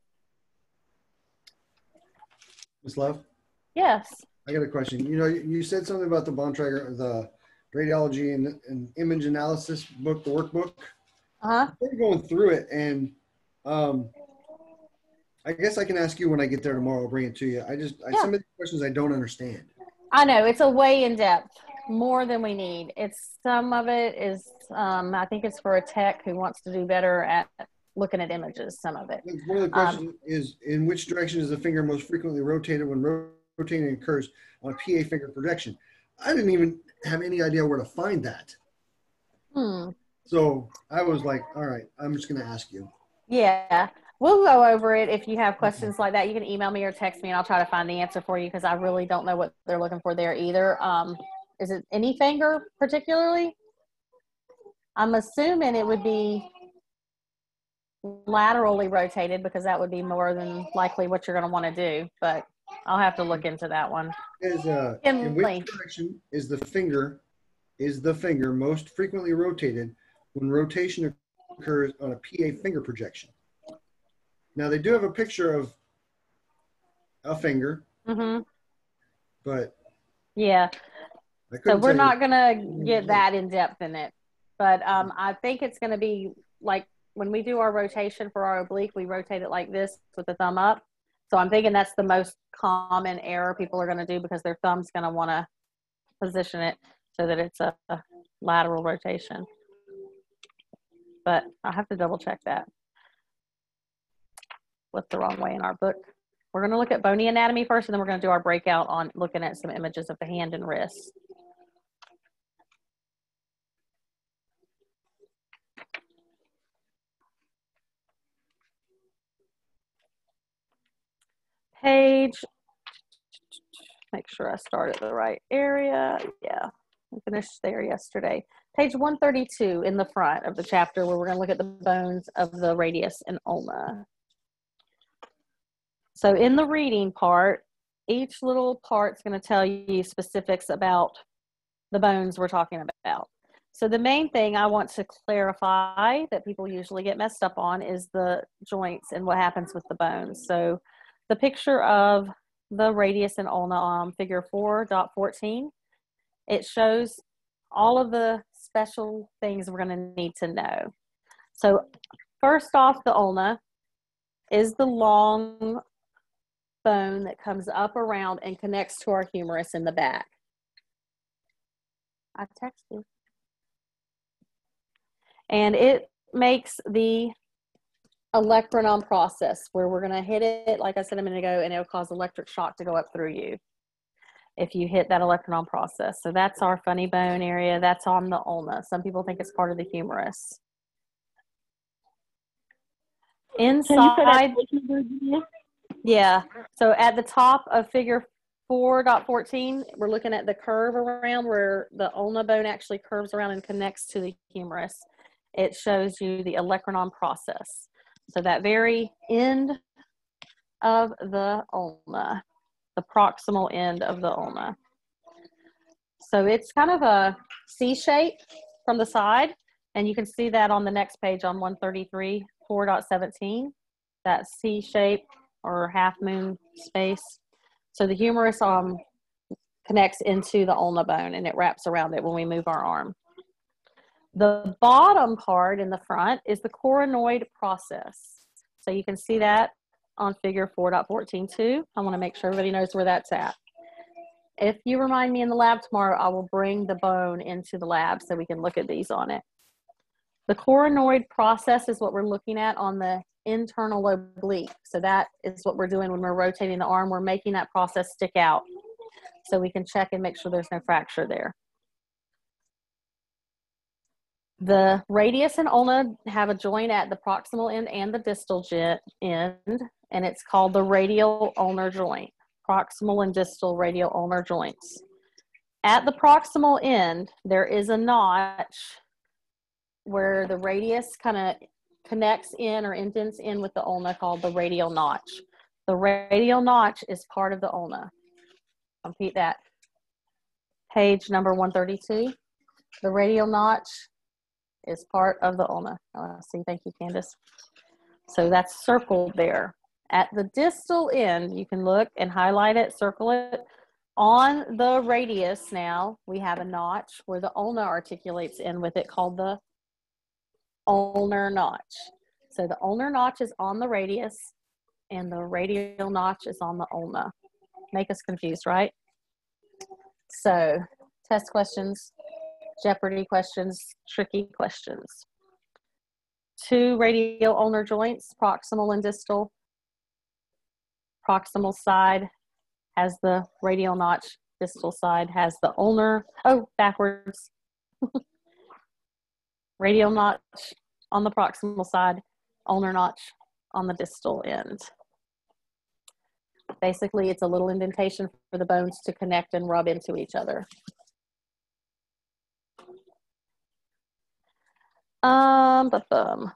Ms. Love? Yes. I got a question. You know, you said something about the Bontrager, the radiology and image analysis book, the workbook. We're going through it, and I guess I can ask you when I get there tomorrow. I'll bring it to you. Some of the questions I don't understand. I know it's a way in depth, more than we need. It's some of it is, I think it's for a tech who wants to do better at looking at images. Some of it. One of the questions is, in which direction is the finger most frequently rotated when rotating occurs on a PA finger projection? I didn't even have any idea where to find that. So I was like, all right, I'm just going to ask you. Yeah. We'll go over it. If you have questions like that, you can email me or text me and I'll try to find the answer for you because I really don't know what they're looking for there either. Is it any finger particularly? I'm assuming it would be laterally rotated because that would be more than likely what you're going to want to do, but I'll have to look into that one. In which direction is the finger most frequently rotated when rotation occurs on a PA finger projection? Now they do have a picture of a finger, but yeah. So we're not going to get that in depth in it, but I think it's going to be like when we do our rotation for our oblique, we rotate it like this with the thumb up. So I'm thinking that's the most common error people are going to do because their thumb's going to want to position it so that it's a lateral rotation. But I'll have to double check that. What's the wrong way in our book? We're going to look at bony anatomy first, and then we're going to do our breakout on looking at some images of the hand and wrist. Page, make sure I start at the right area. Yeah, I finished there yesterday. Page 132 in the front of the chapter where we're going to look at the bones of the radius and ulna. So in the reading part, each little part's going to tell you specifics about the bones we're talking about. So the main thing I want to clarify that people usually get messed up on is the joints and what happens with the bones. So the picture of the radius and ulna figure 4.14. It shows all of the special things we're going to need to know. So first off, the ulna is the long bone that comes up around and connects to our humerus in the back. I text you. And it makes the olecranon process where we're going to hit it, like I said a minute ago, and it'll cause electric shock to go up through you if you hit that olecranon process. So that's our funny bone area. That's on the ulna. Some people think it's part of the humerus. Inside, yeah. So at the top of figure 4.14, we're looking at the curve around where the ulna bone actually curves around and connects to the humerus. It shows you the olecranon process. So that very end of the ulna, the proximal end of the ulna. So it's kind of a C shape from the side, and you can see that on the next page on 133, 4.17, that C shape or half moon space. So the humerus connects into the ulna bone and it wraps around it when we move our arm. The bottom part in the front is the coronoid process. So you can see that on figure 4.14 too. I want to make sure everybody knows where that's at. If you remind me in the lab tomorrow, I will bring the bone into the lab so we can look at these on it. The coronoid process is what we're looking at on the internal oblique. So that is what we're doing when we're rotating the arm. We're making that process stick out so we can check and make sure there's no fracture there. The radius and ulna have a joint at the proximal end and the distal end, and it's called the radial ulnar joint. Proximal and distal radial ulnar joints. At the proximal end, there is a notch where the radius kind of connects in or indents in with the ulna called the radial notch. The radial notch is part of the ulna. Repeat that. Page number 132. The radial notch is part of the ulna. Oh, see, thank you, Candace. So that's circled there. At the distal end, you can look and highlight it, circle it. On the radius now, we have a notch where the ulna articulates in with it called the ulnar notch. So the ulnar notch is on the radius and the radial notch is on the ulna. Make us confused, right? So test questions, Jeopardy questions, tricky questions. Two radial ulnar joints, proximal and distal. Proximal side has the radial notch, distal side has the ulnar, oh, backwards. Radial notch on the proximal side, ulnar notch on the distal end. Basically, it's a little indentation for the bones to connect and rub into each other.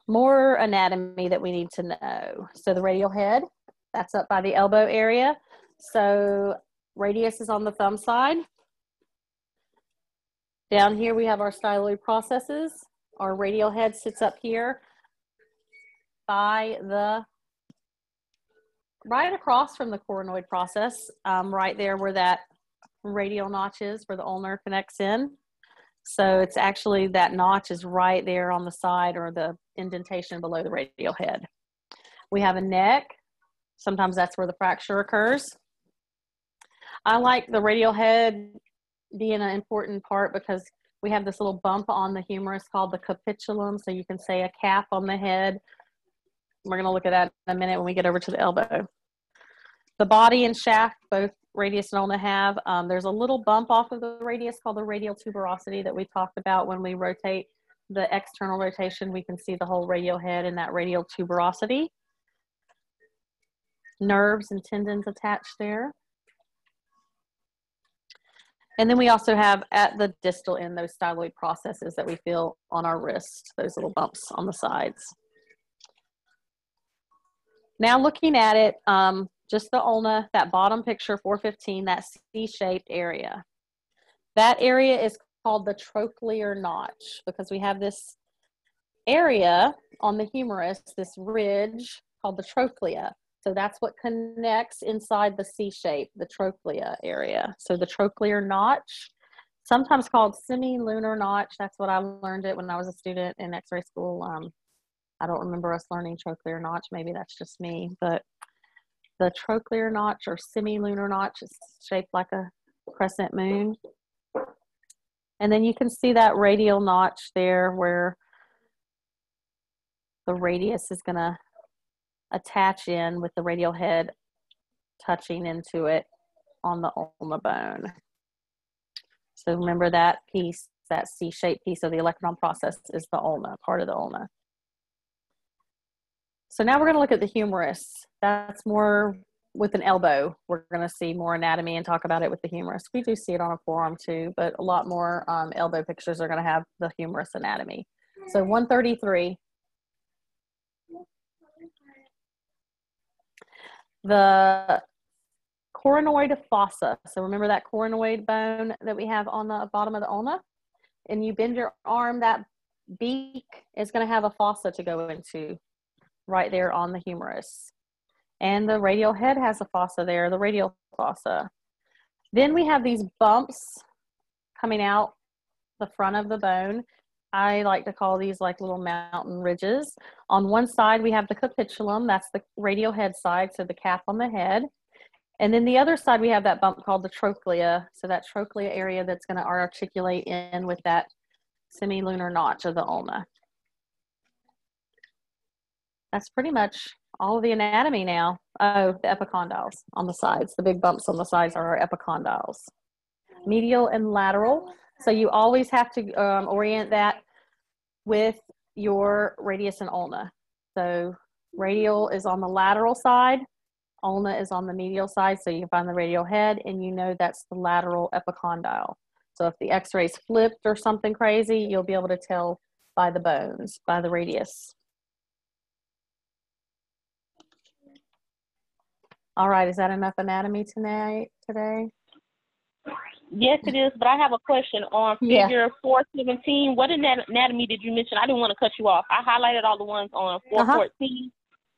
More anatomy that we need to know. So the radial head, that's up by the elbow area. So radius is on the thumb side. Down here we have our styloid processes. Our radial head sits up here by the, right across from the coronoid process, right there where that radial notch is, where the ulnar connects in. So it's actually, that notch is right there on the side or the indentation below the radial head. We have a neck. Sometimes that's where the fracture occurs. I like the radial head being an important part because we have this little bump on the humerus called the capitulum. So you can say a cap on the head. We're going to look at that in a minute when we get over to the elbow. The body and shaft, both radius and ulna have. There's a little bump off of the radius called the radial tuberosity that we talked about. When we rotate the external rotation, we can see the whole radial head and that radial tuberosity. Nerves and tendons attached there. And then we also have at the distal end those styloid processes that we feel on our wrist, those little bumps on the sides. Now looking at it, just the ulna, that bottom picture, 415, that C-shaped area. That area is called the trochlear notch because we have this area on the humerus, this ridge called the trochlea. So that's what connects inside the C shape, the trochlea area. So the trochlear notch, sometimes called semi-lunar notch. That's what I learned it when I was a student in X-ray school. I don't remember us learning trochlear notch. Maybe that's just me, but the trochlear notch or semi-lunar notch is shaped like a crescent moon. And then you can see that radial notch there where the radius is going to attach in with the radial head touching into it on the ulna bone. So remember that piece, that C-shaped piece of the electron process is the ulna, part of the ulna. So now we're going to look at the humerus. That's more with an elbow. We're going to see more anatomy and talk about it with the humerus. We do see it on a forearm too, but a lot more elbow pictures are going to have the humerus anatomy. So 133. The coronoid fossa. So remember that coronoid bone that we have on the bottom of the ulna? And you bend your arm, that beak is going to have a fossa to go into right there on the humerus. And the radial head has a fossa there, the radial fossa. Then we have these bumps coming out the front of the bone. I like to call these like little mountain ridges. On one side, we have the capitulum. That's the radial head side, so the cap on the head. And then the other side, we have that bump called the trochlea. So that trochlea area that's going to articulate in with that semi-lunar notch of the ulna. That's pretty much all of the anatomy now. Oh, the epicondyles on the sides. The big bumps on the sides are our epicondyles. Medial and lateral. So you always have to orient that with your radius and ulna. So radial is on the lateral side, ulna is on the medial side, so you can find the radial head and you know that's the lateral epicondyle. So if the x-ray's flipped or something crazy, you'll be able to tell by the bones, by the radius. All right, is that enough anatomy today? Yes, it is, but I have a question on figure 417. What anatomy did you mention? I didn't want to cut you off. I highlighted all the ones on 414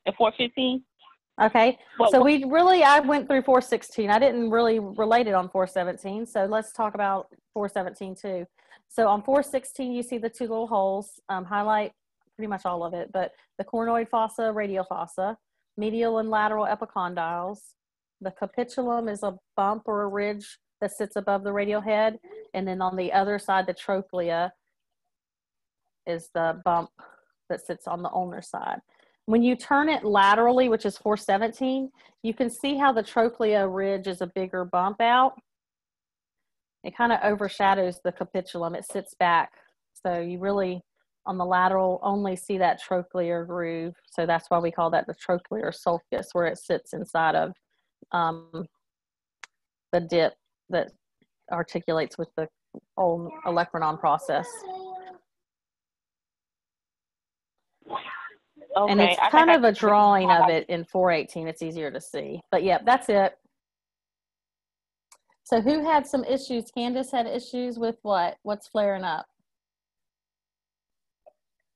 and 415. Okay, so I went through 416. I didn't really relate it on 417, so let's talk about 417 too. So on 416, you see the two little holes. Highlight pretty much all of it, but the coronoid fossa, radial fossa, medial and lateral epicondyles. The capitulum is a bump or a ridge that sits above the radial head, and then on the other side, the trochlea is the bump that sits on the ulnar side. When you turn it laterally, which is 417, you can see how the trochlea ridge is a bigger bump out. It kind of overshadows the capitulum. It sits back. So you really, on the lateral, only see that trochlear groove. So that's why we call that the trochlear sulcus, where it sits inside of the dip that articulates with the old electron process. Okay, and it's kind of a drawing of it in 418. It's easier to see. But yeah, that's it. So who had some issues? Candace had issues with what? What's flaring up?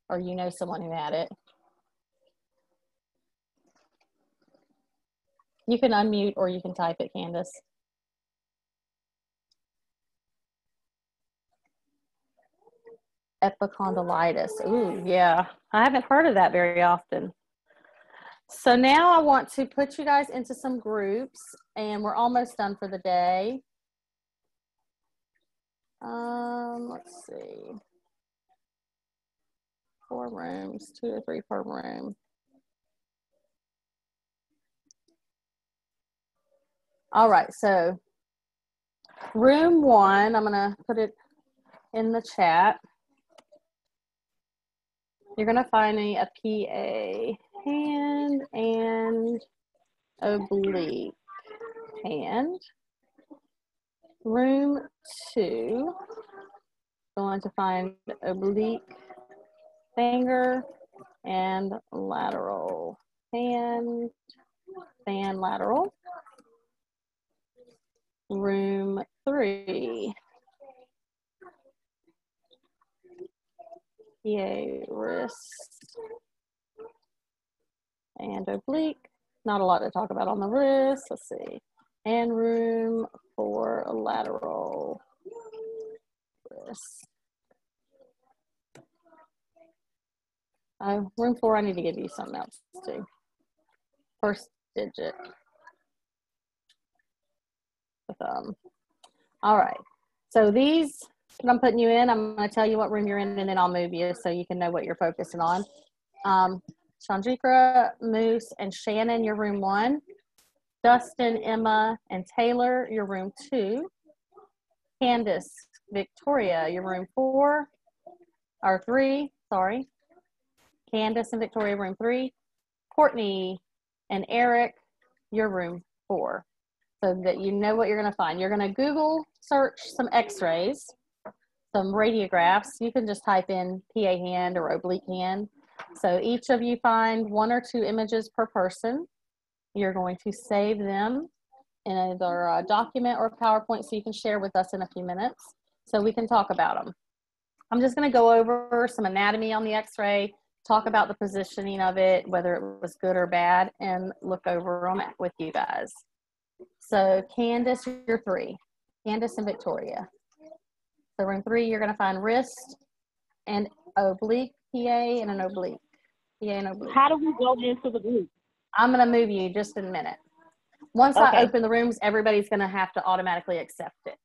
Or you know someone who had it? You can unmute or you can type it, Candace. Epicondylitis. Ooh, yeah. I haven't heard of that very often. So now I want to put you guys into some groups, and we're almost done for the day. Let's see. 4 rooms, 2 or 3 per room. All right, so room 1, I'm gonna put it in the chat. You're gonna find me a PA, hand and oblique hand. Room 2, going to find oblique finger and lateral hand, fan lateral. Room 3, PA wrist and oblique. Not a lot to talk about on the wrist. Let's see. And room for lateral wrist. Room 4, I need to give you something else too. First digit. All right. So these that I'm putting you in, I'm going to tell you what room you're in, and then I'll move you so you can know what you're focusing on. Chandrika, Moose, and Shannon, your room 1. Dustin, Emma, and Taylor, your room 2. Candace, Victoria, your room 4, or 3, sorry. Candace and Victoria, room 3. Courtney and Eric, your room 4. So that you know what you're going to find. You're going to Google search some x-rays, some radiographs. You can just type in PA hand or oblique hand. So each of you find 1 or 2 images per person. You're going to save them in either a document or PowerPoint so you can share with us in a few minutes so we can talk about them. I'm just going to go over some anatomy on the x-ray, talk about the positioning of it, whether it was good or bad, and look over them with you guys. So Candace, you're 3. Candace and Victoria. So room 3, you're going to find wrist and oblique PA and an oblique. PA and oblique. How do we go into the group? I'm going to move you just in a minute. Once I open the rooms, everybody's going to have to automatically accept it.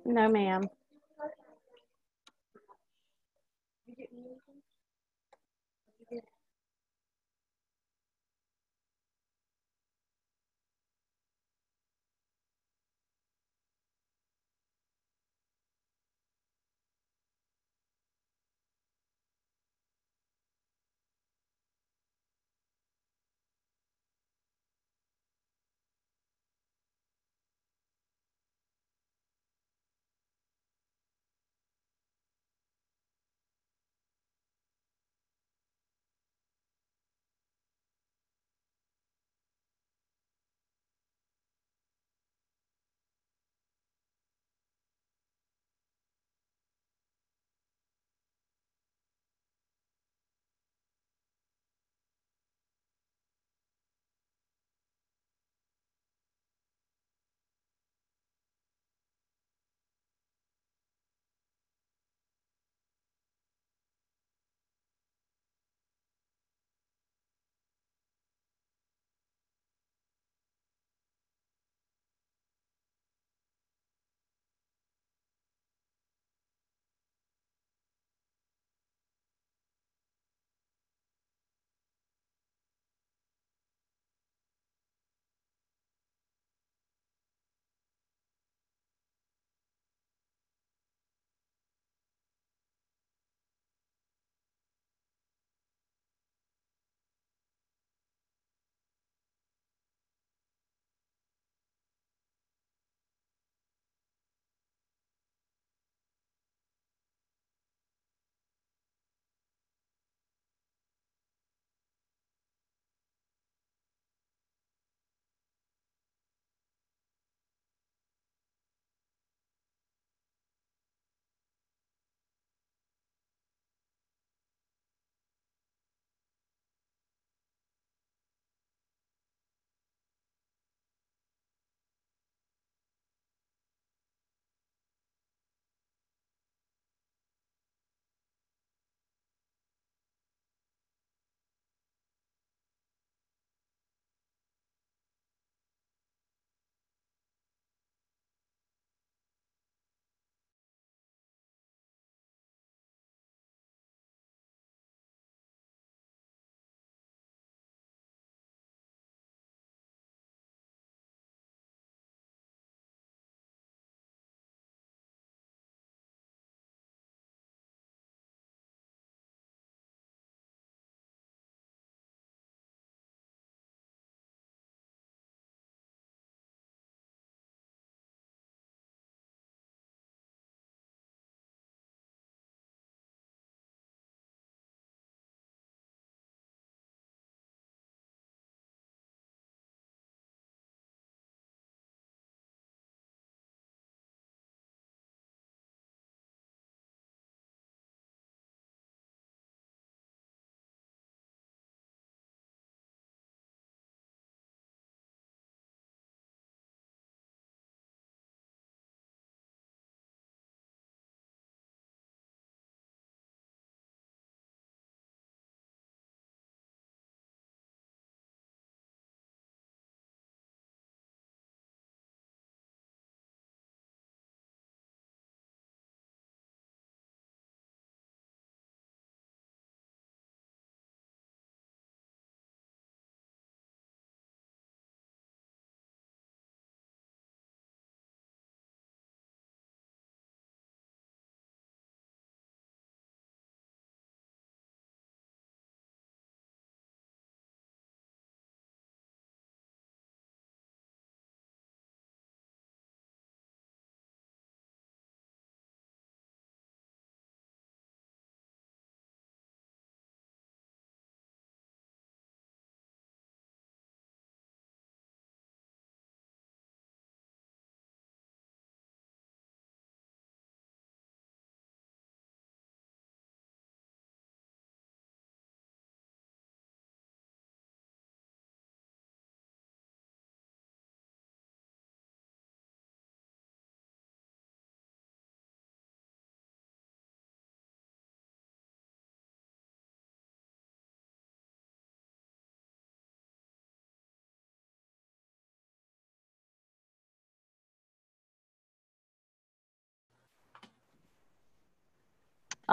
No, ma'am.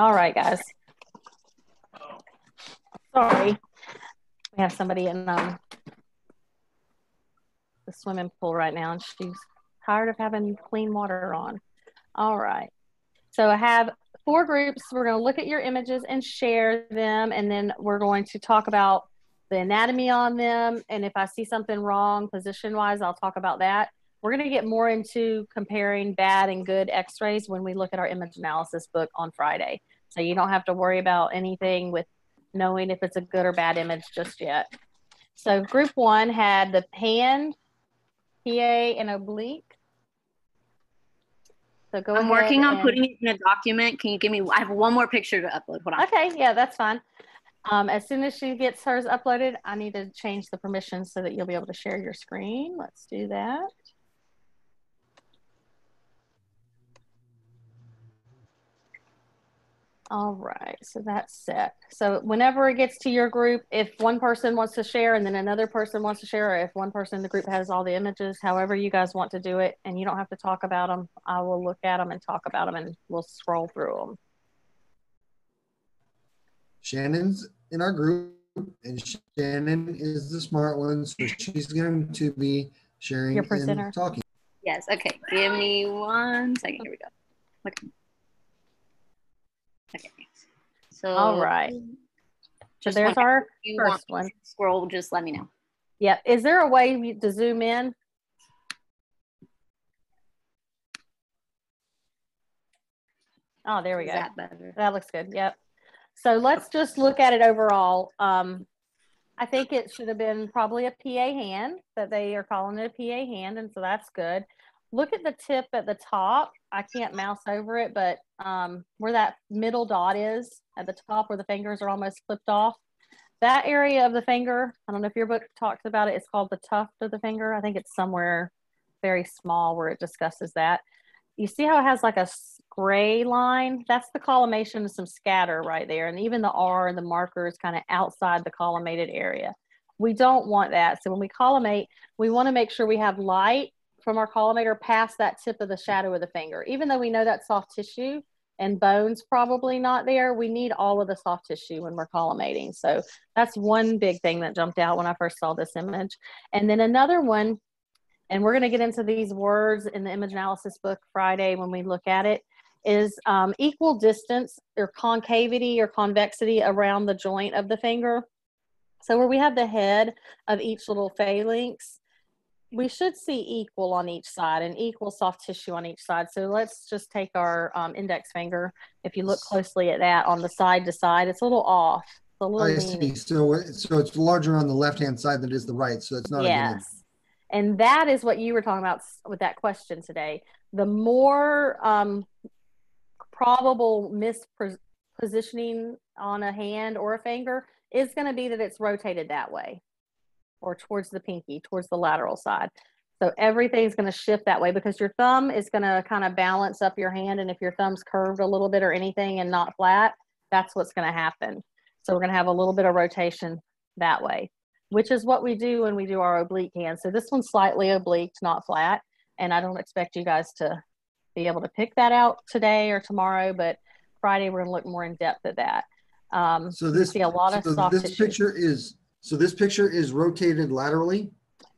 All right, guys. Sorry. We have somebody in the swimming pool right now, and she's tired of having clean water on. All right. So I have 4 groups. We're going to look at your images and share them, and then we're going to talk about the anatomy on them. And if I see something wrong position-wise, I'll talk about that. We're going to get more into comparing bad and good x-rays when we look at our image analysis book on Friday. So you don't have to worry about anything with knowing if it's a good or bad image just yet. So group 1 had the hand, PA, and oblique. So go ahead. I'm working on putting it in a document. Can you give me, I have one more picture to upload. Hold on. Okay, yeah, that's fine. As soon as she gets hers uploaded, I need to change the permissions so that you'll be able to share your screen. Let's do that. All right, so that's set. So whenever it gets to your group, if one person wants to share and then another person wants to share, or if one person in the group has all the images, however you guys want to do it, and you don't have to talk about them, I will look at them and talk about them, and we'll scroll through them. Shannon's in our group, and Shannon is the smart one, so she's going to be sharing your presenter and talking. Yes, okay. Give me 1 second. Here we go. Okay. Okay. So all right. So there's our first one. Scroll, just let me know. Yeah. Is there a way to zoom in? Oh, there we go. That better? That looks good. Yep. So let's just look at it overall. I think it should have been probably a PA hand, that they are calling it a PA hand, and so that's good. Look at the tip at the top. I can't mouse over it, but where that middle dot is at the top where the fingers are almost clipped off, that area of the finger, I don't know if your book talks about it, it's called the tuft of the finger. I think it's somewhere very small where it discusses that. You see how it has like a gray line? That's the collimation of some scatter right there. And even the R and the marker is kind of outside the collimated area. We don't want that. So when we collimate, we want to make sure we have light from our collimator past that tip of the shadow of the finger. Even though we know that's soft tissue and bone's probably not there, we need all of the soft tissue when we're collimating. So that's one big thing that jumped out when I first saw this image. And then another one, and we're going to get into these words in the image analysis book Friday when we look at it, is equal distance or concavity or convexity around the joint of the finger. So where we have the head of each little phalanx, we should see equal on each side and equal soft tissue on each side. So let's just take our index finger. If you look closely at that on the side to side, it's a little off. It's a little I see. So it's larger on the left-hand side than it is the right. So it's not a good image. And that is what you were talking about with that question today. The more probable mispositioning on a hand or a finger is going to be that it's rotated that way or towards the pinky, towards the lateral side. So everything's going to shift that way because your thumb is going to kind of balance up your hand. And if your thumb's curved a little bit or anything and not flat, that's what's going to happen. So we're going to have a little bit of rotation that way, which is what we do when we do our oblique hand. So this one's slightly oblique, not flat. And I don't expect you guys to be able to pick that out today or tomorrow, but Friday we're going to look more in depth at that. So this, see a lot of soft this tissue. picture is, so this picture is rotated laterally?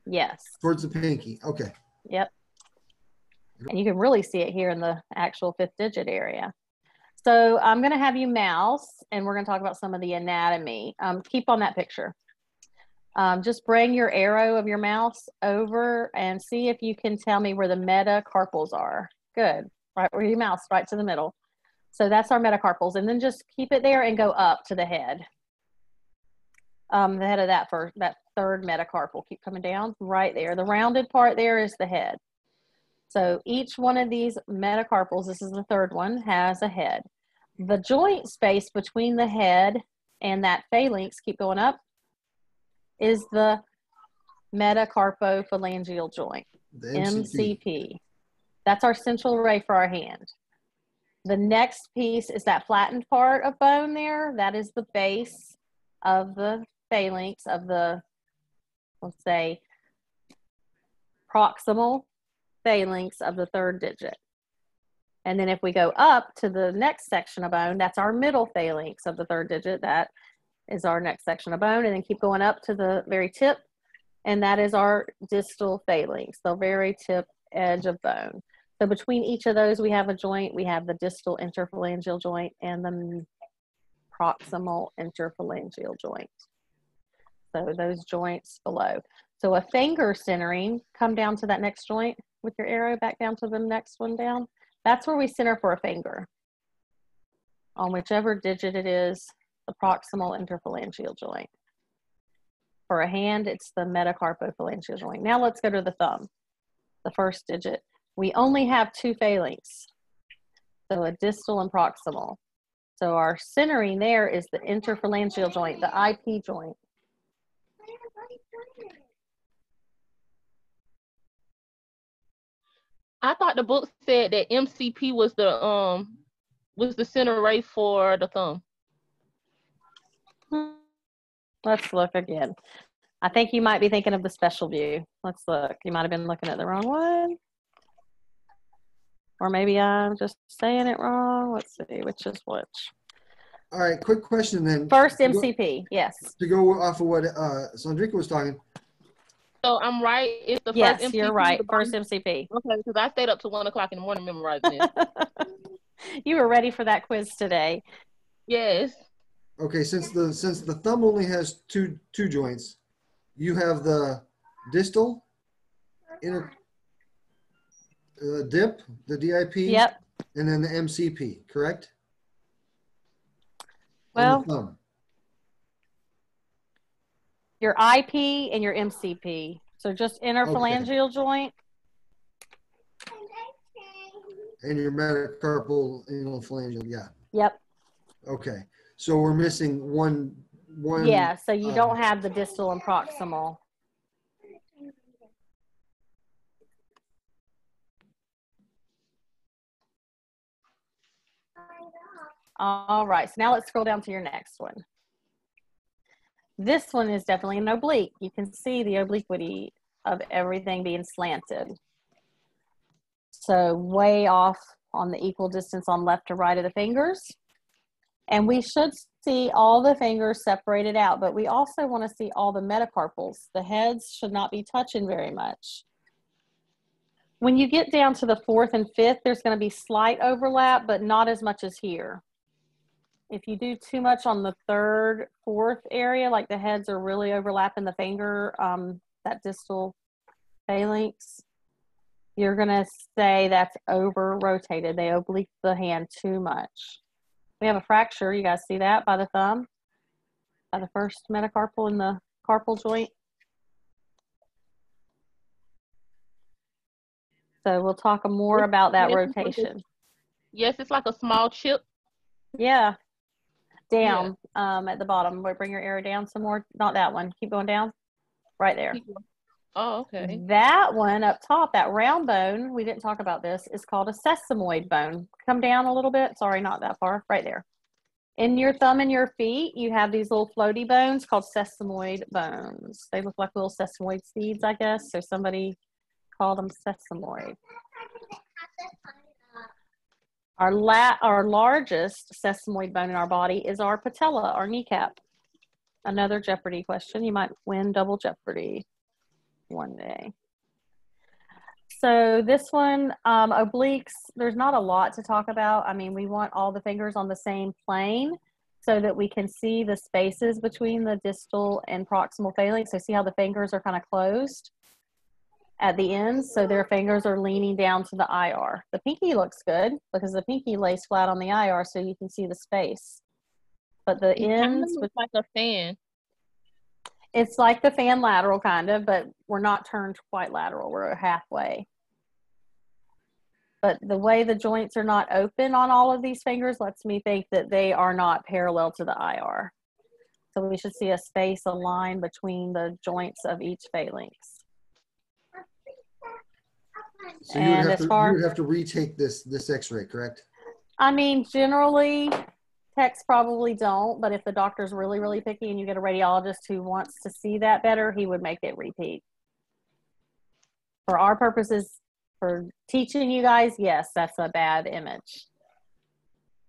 Yes. Towards the pinky, okay. Yep. And you can really see it here in the actual 5th digit area. So I'm going to have you mouse and we're going to talk about some of the anatomy. Keep on that picture. Just bring your arrow of your mouse over and see if you can tell me where the metacarpals are. Good. Right where you mouse, right to the middle. So that's our metacarpals. And then just keep it there and go up to the head. The head of that third metacarpal. Keep coming down right there. The rounded part there is the head. So each one of these metacarpals, this is the third one, has a head. The joint space between the head and that phalanx, keep going up, is the metacarpophalangeal joint, The MCP. MCP. That's our central ray for our hand. The next piece is that flattened part of bone there. That is the base of the phalanx of the, let's say, proximal phalanx of the 3rd digit. And then if we go up to the next section of bone, that's our middle phalanx of the third digit. That is our next section of bone. And then keep going up to the very tip. And that is our distal phalanx, the very tip edge of bone. So between each of those, we have a joint. We have the distal interphalangeal joint and the proximal interphalangeal joint. So those joints below. So a finger centering, come down to that next joint with your arrow, back down to the next one down. That's where we center for a finger. On whichever digit it is, the proximal interphalangeal joint. For a hand, it's the metacarpophalangeal joint. Now let's go to the thumb, the first digit. We only have two phalanx, so a distal and proximal. So our centering there is the interphalangeal joint, the IP joint. I thought the book said that MCP was the center right for the thumb. Let's look again. I think you might be thinking of the special view. Let's look. You might have been looking at the wrong one. Or maybe I'm just saying it wrong. Let's see, which is which. All right, quick question then. First MCP, yes. To go off of what Sandrika was talking. So I'm right. It's the yes, first MCP. Yes, you're right. First MCP. Okay, because I stayed up to 1 o'clock in the morning memorizing it. You were ready for that quiz today. Yes. Okay, since the thumb only has two joints, you have the distal, dip, the DIP, yep, and then the MCP, correct? Well, thumb. Your IP and your MCP. So just interphalangeal joint. And your metacarpal phalangeal, yeah. Yep. Okay, so we're missing one. Yeah, so you don't have the distal and proximal. All right, so now let's scroll down to your next one. This one is definitely an oblique. You can see the obliquity of everything being slanted. So way off on the equal distance on left to right of the fingers. And we should see all the fingers separated out, but we also want to see all the metacarpals. The heads should not be touching very much. When you get down to the fourth and fifth, there's going to be slight overlap, but not as much as here. If you do too much on the third, fourth area, like the heads are really overlapping the finger, that distal phalanx, you're going to say that's over rotated. They oblique the hand too much. We have a fracture. You guys see that by the thumb? By the first metacarpal in the carpal joint. So we'll talk more about that rotation. Yes, it's like a small chip. Yeah. Down, yeah. At the bottom. Bring your arrow down some more. Not that one. Keep going down. Right there. Oh, okay. That one up top, that round bone, we didn't talk about this, is called a sesamoid bone. Come down a little bit. Sorry, not that far. Right there. In your thumb and your feet, you have these little floaty bones called sesamoid bones. They look like little sesamoid seeds, I guess. So somebody called them sesamoid. Our largest sesamoid bone in our body is our patella, our kneecap. Another Jeopardy question. You might win double Jeopardy one day. So this one, obliques, there's not a lot to talk about. I mean, we want all the fingers on the same plane so that we can see the spaces between the distal and proximal phalanx. So see how the fingers are kind of closed at the ends, so their fingers are leaning down to the IR. The pinky looks good because the pinky lays flat on the IR so you can see the space. But the ends looks like a fan. It's like the fan lateral kind of, but we're not turned quite lateral. We're halfway. But the way the joints are not open on all of these fingers lets me think that they are not parallel to the IR. So we should see a space, a line between the joints of each phalanx. So you would have to retake this x-ray, correct? I mean, generally, techs probably don't, but if the doctor's really, really picky and you get a radiologist who wants to see that better, he would make it repeat. For our purposes, for teaching you guys, yes, that's a bad image.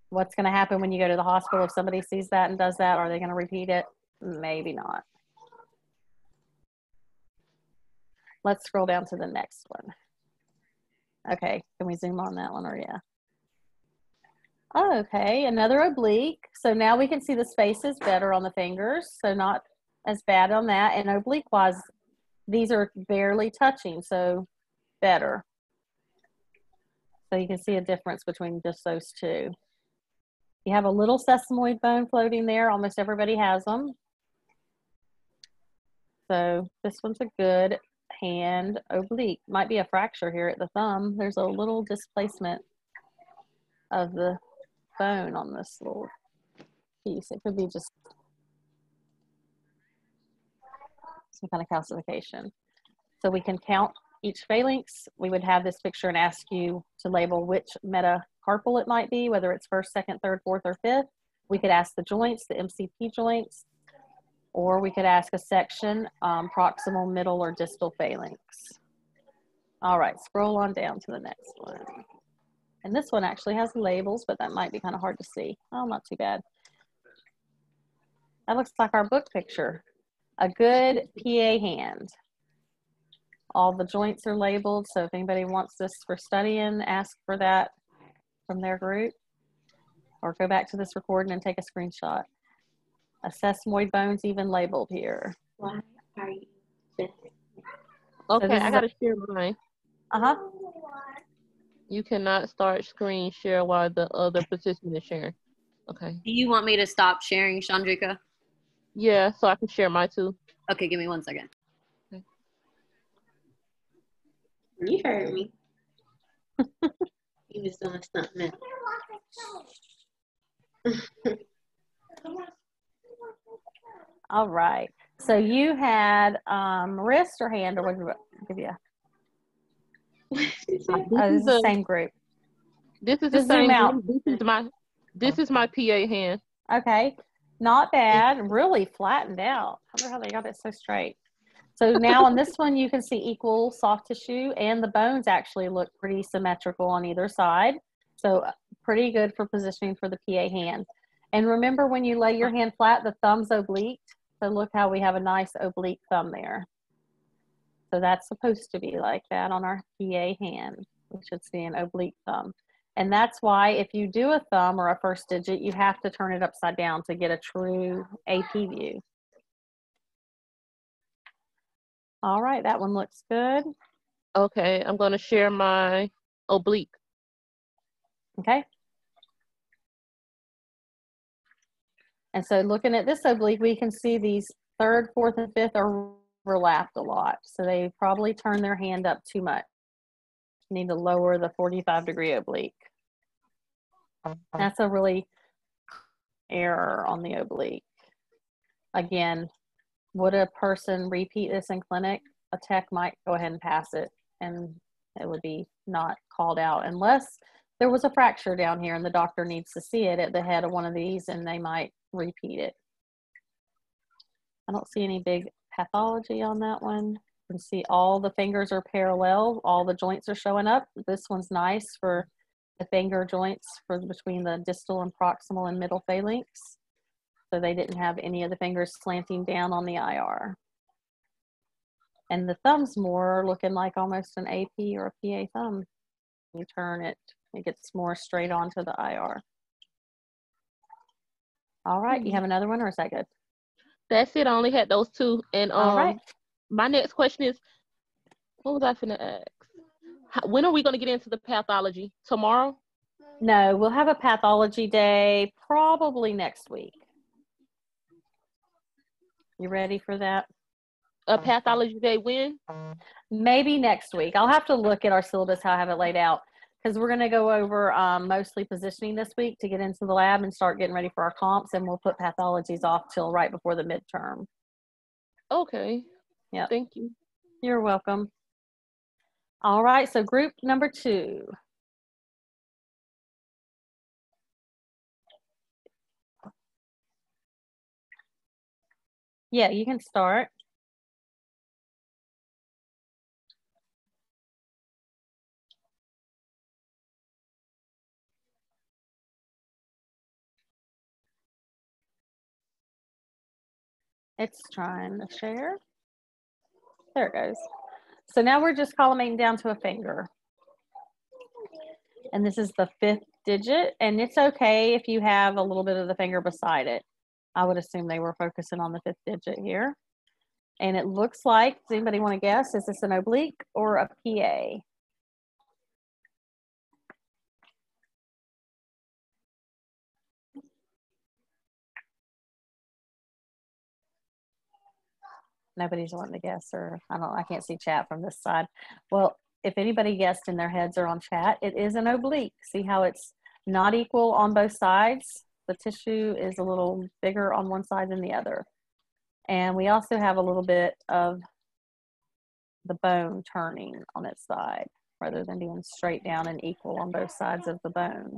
What's going to happen when you go to the hospital if somebody sees that and does that? Are they going to repeat it? Maybe not. Let's scroll down to the next one. Okay, can we zoom on that one or yeah? Oh, okay, another oblique. So now we can see the spaces better on the fingers, so not as bad on that. And oblique-wise, these are barely touching, so better. So you can see a difference between just those two. You have a little sesamoid bone floating there. Almost everybody has them. So this one's a good hand oblique. Might be a fracture here at the thumb. There's a little displacement of the bone on this little piece. It could be just some kind of calcification. So we can count each phalanx. We would have this picture and ask you to label which metacarpal it might be, whether it's first, second, third, fourth, or fifth. We could ask the joints, the MCP joints, or we could ask a section, proximal, middle, or distal phalanx. All right, scroll on down to the next one. And this one actually has labels, but that might be kind of hard to see. Oh, not too bad. That looks like our book picture. A good PA hand. All the joints are labeled, so if anybody wants this for studying, ask for that from their group. Or go back to this recording and take a screenshot. A sesamoid bone's even labeled here. Why are you? Okay, So I gotta share mine. Uh-huh. You cannot start screen share while the other participant is sharing. Okay. Do you want me to stop sharing, Chandrika? Yeah, so I can share mine too. Okay, give me 1 second. Okay. You heard me. He was doing something else. All right. So you had wrist or hand, or what did I give you? This Oh, is the same group. This is Just the same zoom out. group. This is my PA hand. Okay. Not bad. Really flattened out. I wonder how they got it so straight. So now on this one, you can see equal soft tissue, and the bones actually look pretty symmetrical on either side. So pretty good for positioning for the PA hand. And remember, when you lay your hand flat, the thumb's oblique. So look how we have a nice oblique thumb there. So that's supposed to be like that on our PA hand. We should see an oblique thumb. And that's why if you do a thumb or a first digit, you have to turn it upside down to get a true AP view. All right, that one looks good. Okay, I'm going to share my oblique. Okay. And so looking at this oblique, we can see these third, fourth, and fifth are overlapped a lot. So they probably turn their hand up too much. You need to lower the 45-degree oblique. That's a really error on the oblique. Again, would a person repeat this in clinic? A tech might go ahead and pass it, and it would be not called out unless there was a fracture down here and the doctor needs to see it at the head of one of these, and they might repeat it. I don't see any big pathology on that one. You can see all the fingers are parallel. All the joints are showing up. This one's nice for the finger joints for between the distal and proximal and middle phalanx. So they didn't have any of the fingers slanting down on the IR. And the thumb's more looking like almost an AP or a PA thumb. You turn it, it gets more straight onto the IR. All right, you have another one, or is that good? That's it. I only had those two. And all right. My next question is, what was I finna ask? When are we going to get into the pathology? Tomorrow? No, we'll have a pathology day probably next week. You ready for that? A pathology day when? Maybe next week. I'll have to look at our syllabus, how I have it laid out, because we're going to go over mostly positioning this week to get into the lab and start getting ready for our comps, and we'll put pathologies off till right before the midterm. Okay. Yeah. Thank you. You're welcome. All right, so group number 2. Yeah, you can start. It's trying to share. There it goes. So now we're just collimating down to a finger. And this is the 5th digit, and it's okay if you have a little bit of the finger beside it. I would assume they were focusing on the 5th digit here. And it looks like, does anybody want to guess, is this an oblique or a PA? Nobody's wanting to guess, or I can't see chat from this side. Well, if anybody guessed and their heads are on chat, it is an oblique. See how it's not equal on both sides? The tissue is a little bigger on one side than the other. And we also have a little bit of the bone turning on its side rather than being straight down and equal on both sides of the bone.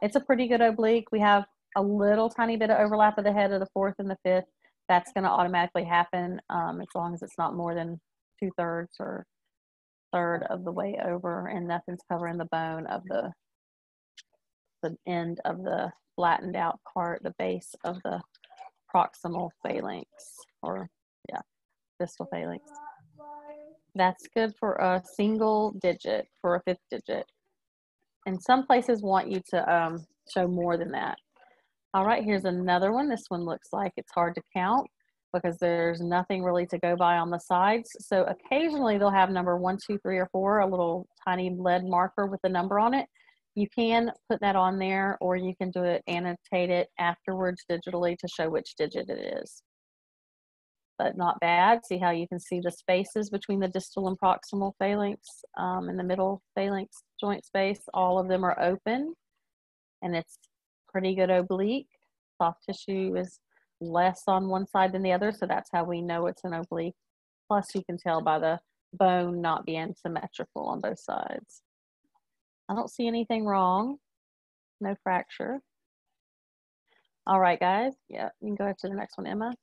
It's a pretty good oblique. We have a little tiny bit of overlap of the head of the 4th and the 5th. That's going to automatically happen as long as it's not more than 2/3 or 1/3 of the way over, and nothing's covering the bone of the end of the flattened out part, the base of the proximal phalanx, or yeah, distal phalanx. That's good for a single digit, for a 5th digit. And some places want you to show more than that. All right, here's another one. This one looks like it's hard to count because there's nothing really to go by on the sides. So occasionally they'll have number 1, 2, 3, or 4, a little tiny lead marker with the number on it. You can put that on there, or you can do it, annotate it afterwards digitally to show which digit it is. But not bad. See how you can see the spaces between the distal and proximal phalanx and the middle phalanx joint space. All of them are open, and it's pretty good oblique. Soft tissue is less on one side than the other, so that's how we know it's an oblique. Plus, you can tell by the bone not being symmetrical on both sides. I don't see anything wrong. No fracture. All right, guys. Yeah, you can go ahead to the next one, Emma.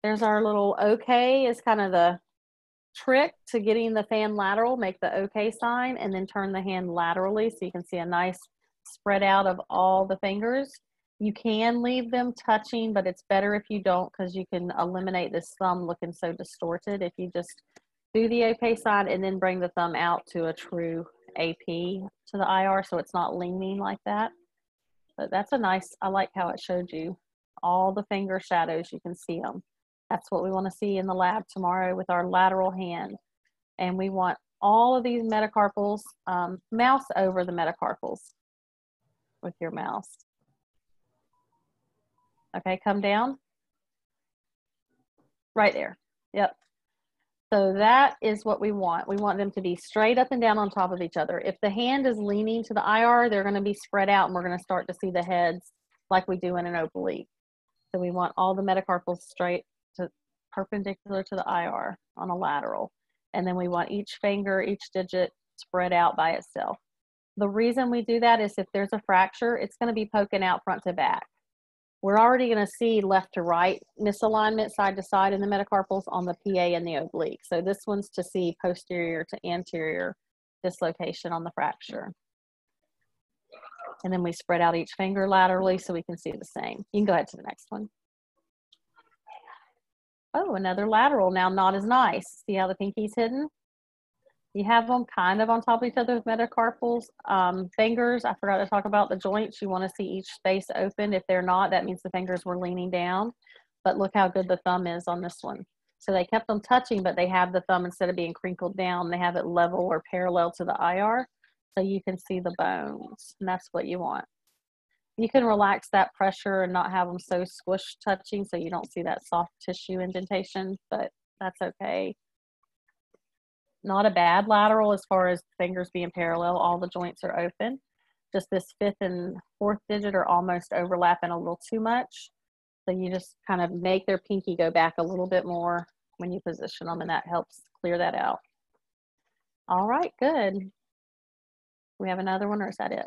There's our little OK is kind of the trick to getting the fan lateral. Make the OK sign and then turn the hand laterally so you can see a nice spread out of all the fingers. You can leave them touching, but it's better if you don't, because you can eliminate this thumb looking so distorted if you just do the OK sign and then bring the thumb out to a true AP to the IR so it's not leaning like that. But that's a nice, I like how it showed you all the finger shadows. You can see them. That's what we want to see in the lab tomorrow with our lateral hand. And we want all of these metacarpals, mouse over the metacarpals with your mouse. Okay, come down. Right there. Yep. So that is what we want. We want them to be straight up and down on top of each other. If the hand is leaning to the IR, they're going to be spread out, and we're going to start to see the heads like we do in an oblique. So we want all the metacarpals straight to perpendicular to the IR on a lateral. And then we want each finger, each digit spread out by itself. The reason we do that is if there's a fracture, it's going to be poking out front to back. We're already going to see left to right misalignment, side to side in the metacarpals on the PA and the oblique. So this one's to see posterior to anterior dislocation on the fracture. And then we spread out each finger laterally so we can see the same. You can go ahead to the next one. Oh, another lateral, now not as nice. See how the pinky's hidden? You have them kind of on top of each other with metacarpals. Fingers, I forgot to talk about the joints. You want to see each space open. If they're not, that means the fingers were leaning down. But look how good the thumb is on this one. So they kept them touching, but they have the thumb, instead of being crinkled down, they have it level or parallel to the IR. So you can see the bones, and that's what you want. You can relax that pressure and not have them so squish touching so you don't see that soft tissue indentation, but that's okay. Not a bad lateral as far as fingers being parallel. All the joints are open. Just this 5th and 4th digit are almost overlapping a little too much. So you just kind of make their pinky go back a little bit more when you position them, and that helps clear that out. All right, good. We have another one, or is that it?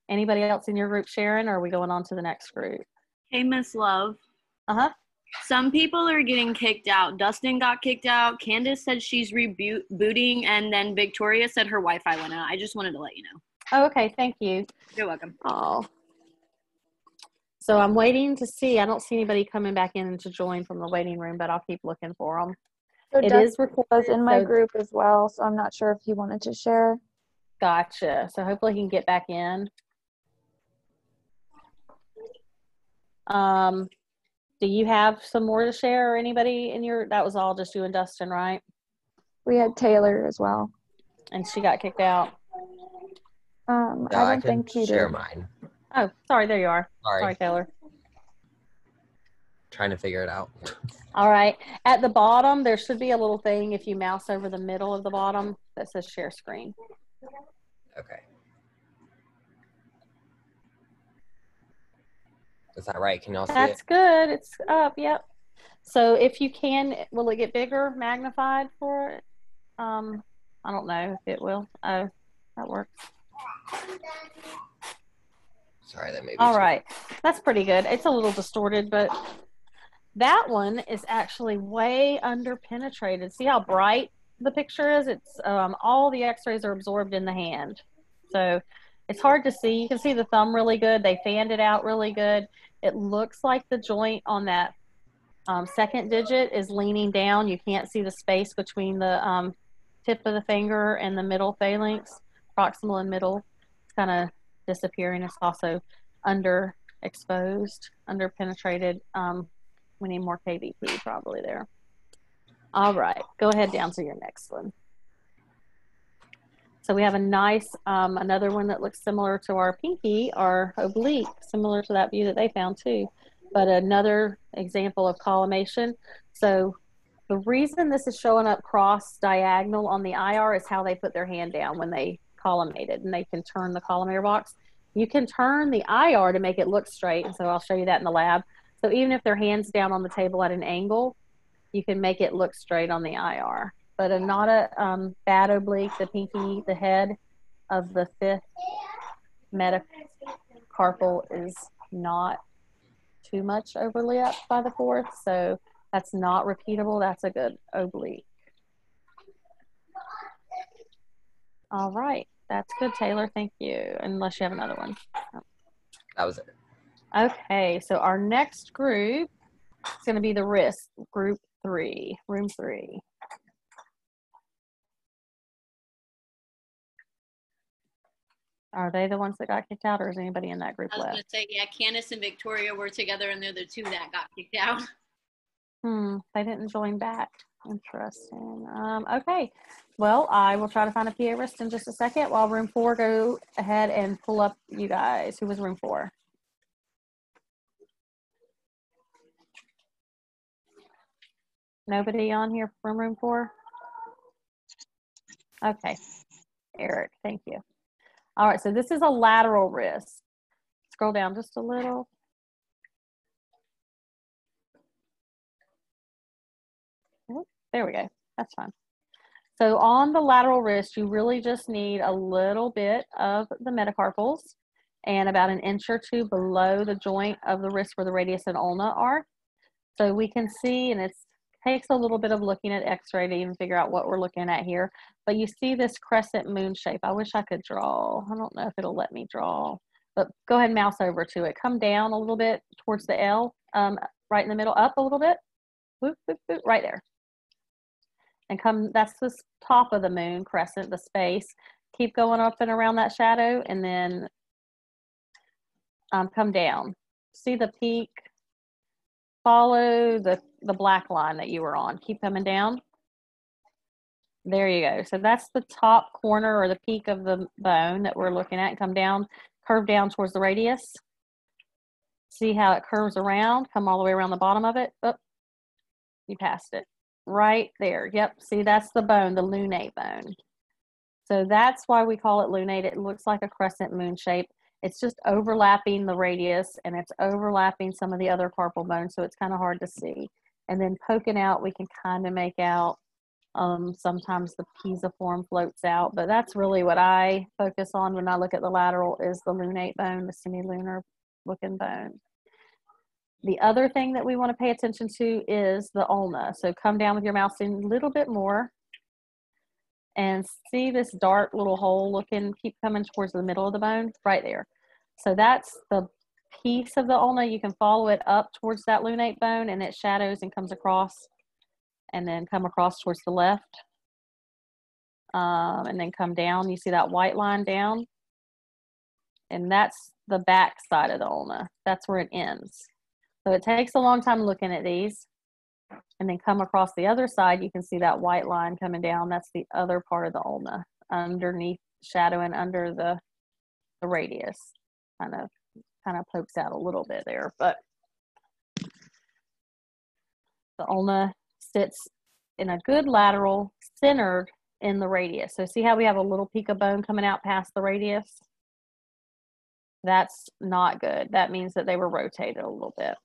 Anybody else in your group sharing, or are we going on to the next group? Hey, Miss Love. Uh-huh. Some people are getting kicked out. Dustin got kicked out. Candace said she's rebooting, and then Victoria said her Wi-Fi went out. I just wanted to let you know. Oh, okay. Thank you. You're welcome. Oh. So I'm waiting to see. I don't see anybody coming back in to join from the waiting room, but I'll keep looking for them. So It is recorded. was in my group as well, so I'm not sure if he wanted to share. Gotcha. So hopefully he can get back in. Do you have some more to share, or anybody in your, that was all just you and Dustin, right? We had Taylor as well. And she got kicked out. I don't think he share did. mine. Oh, sorry, there you are. Sorry. Sorry, Taylor. Trying to figure it out. All right. At the bottom, there should be a little thing if you mouse over the middle of the bottom that says share screen. Okay. Is that right? Can y'all see it? That's good. It's up. Yep. So if you can, will it get bigger, magnified for it? I don't know if it will. Oh, that works. Sorry, that may be. All right. That's pretty good. It's a little distorted, but that one is actually way under penetrated. See how bright the picture is? It's all the x-rays are absorbed in the hand. So it's hard to see. You can see the thumb really good. They fanned it out really good. It looks like the joint on that second digit is leaning down. You can't see the space between the tip of the finger and the middle phalanx, proximal and middle. It's kind of disappearing. It's also underexposed, underpenetrated. We need more KVP probably there. All right, go ahead down to your next one. So we have a nice, another one that looks similar to our pinky, our oblique, similar to that view that they found too, but another example of collimation. So the reason this is showing up cross diagonal on the IR is how they put their hand down when they collimated, and they can turn the collimator box. You can turn the IR to make it look straight, and so I'll show you that in the lab. So even if their hand's down on the table at an angle, you can make it look straight on the IR. But not a bad oblique, the pinky, the head of the fifth metacarpal is not too much overlap by the fourth, so that's not repeatable. That's a good oblique. All right, that's good, Taylor. Thank you. Unless you have another one. That was it. Okay, so our next group is going to be the wrist, group 3, room 3. Are they the ones that got kicked out, or is anybody in that group left? I was going to say, yeah, Candace and Victoria were together, and they're the two that got kicked out. They didn't join back. Interesting. Okay, well, I will try to find a PA wrist in just a second while room 4 go ahead and pull up you guys. Who was room 4? Nobody on here from room 4? Okay, Eric, thank you. All right, so this is a lateral wrist. Scroll down just a little. There we go. That's fine. So on the lateral wrist, you really just need a little bit of the metacarpals and about an inch or two below the joint of the wrist where the radius and ulna are. So we can see, and it takes a little bit of looking at x-ray to even figure out what we're looking at here. But you see this crescent moon shape. I wish I could draw. I don't know if it'll let me draw. But go ahead and mouse over to it. Come down a little bit towards the L, right in the middle, up a little bit. Boop, boop, boop, right there. And come, that's the top of the moon crescent, the space. Keep going up and around that shadow, and then come down. See the peak? Follow the black line that you were on. Keep coming down. There you go. So that's the top corner or the peak of the bone that we're looking at. Come down, curve down towards the radius. See how it curves around? Come all the way around the bottom of it. Oh, you passed it. Right there. Yep. See, that's the bone, the lunate bone. So that's why we call it lunate. It looks like a crescent moon shape. It's just overlapping the radius, and it's overlapping some of the other carpal bones, so it's kind of hard to see. And then poking out, we can kind of make out sometimes the pisiform floats out, but that's really what I focus on when I look at the lateral is the lunate bone, the semilunar looking bone. The other thing that we want to pay attention to is the ulna. So come down with your mouse in a little bit more and see this dark little hole looking, keep coming towards the middle of the bone, right there. So that's the piece of the ulna, you can follow it up towards that lunate bone, and it shadows and comes across, and then come across towards the left, and then come down. You see that white line down? And that's the back side of the ulna. That's where it ends. So it takes a long time looking at these. And then come across the other side, you can see that white line coming down. That's the other part of the ulna, underneath, shadowing under the radius. Kind of pokes out a little bit there, but the ulna sits in a good lateral, centered in the radius. So see how we have a little peak of bone coming out past the radius? That's not good. That means that they were rotated a little bit.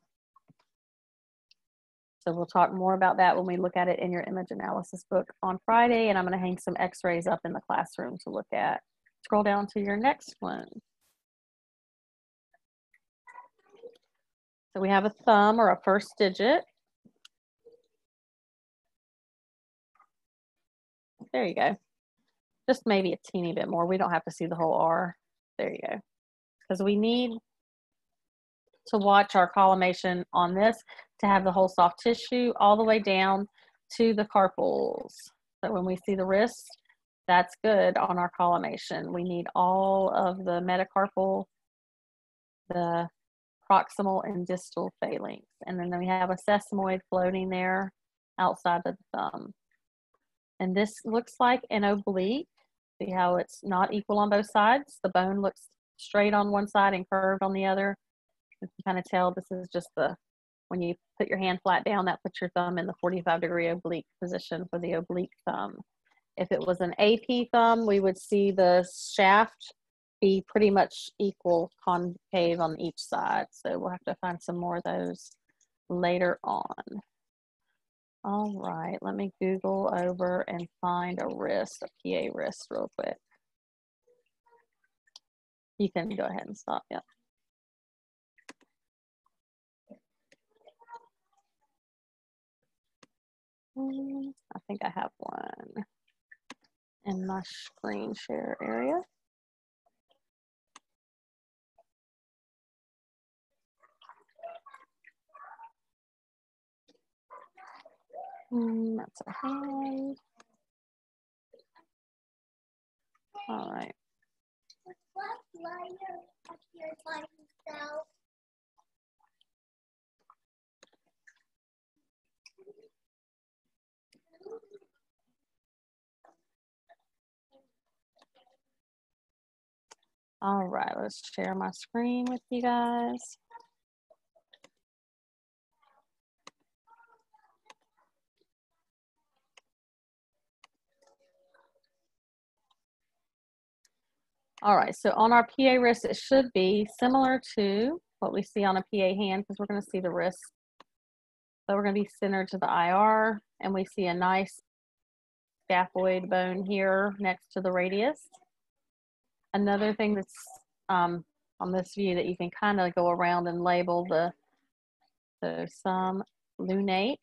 So we'll talk more about that when we look at it in your image analysis book on Friday, and I'm going to hang some x-rays up in the classroom to look at. Scroll down to your next one. So we have a thumb, or a first digit. There you go. Just maybe a teeny bit more. We don't have to see the whole R. There you go. Because we need to watch our collimation on this to have the whole soft tissue all the way down to the carpals. So when we see the wrist, that's good on our collimation. We need all of the metacarpal, the proximal and distal phalanx. And then we have a sesamoid floating there outside of the thumb. And this looks like an oblique. See how it's not equal on both sides? The bone looks straight on one side and curved on the other. You can kind of tell this is just when you put your hand flat down, that puts your thumb in the 45-degree oblique position for the oblique thumb. If it was an AP thumb, we would see the shaft be pretty much equal concave on each side. So we'll have to find some more of those later on. All right, let me Google over and find a wrist, a PA wrist real quick. You can go ahead and stop, yeah. I think I have one in my screen share area. That's a hand. All right. All right, let's share my screen with you guys. All right, so on our PA wrist, it should be similar to what we see on a PA hand, because we're going to see the wrist. So we're going to be centered to the IR, and we see a nice scaphoid bone here next to the radius. Another thing that's on this view that you can kind of go around and label some lunate,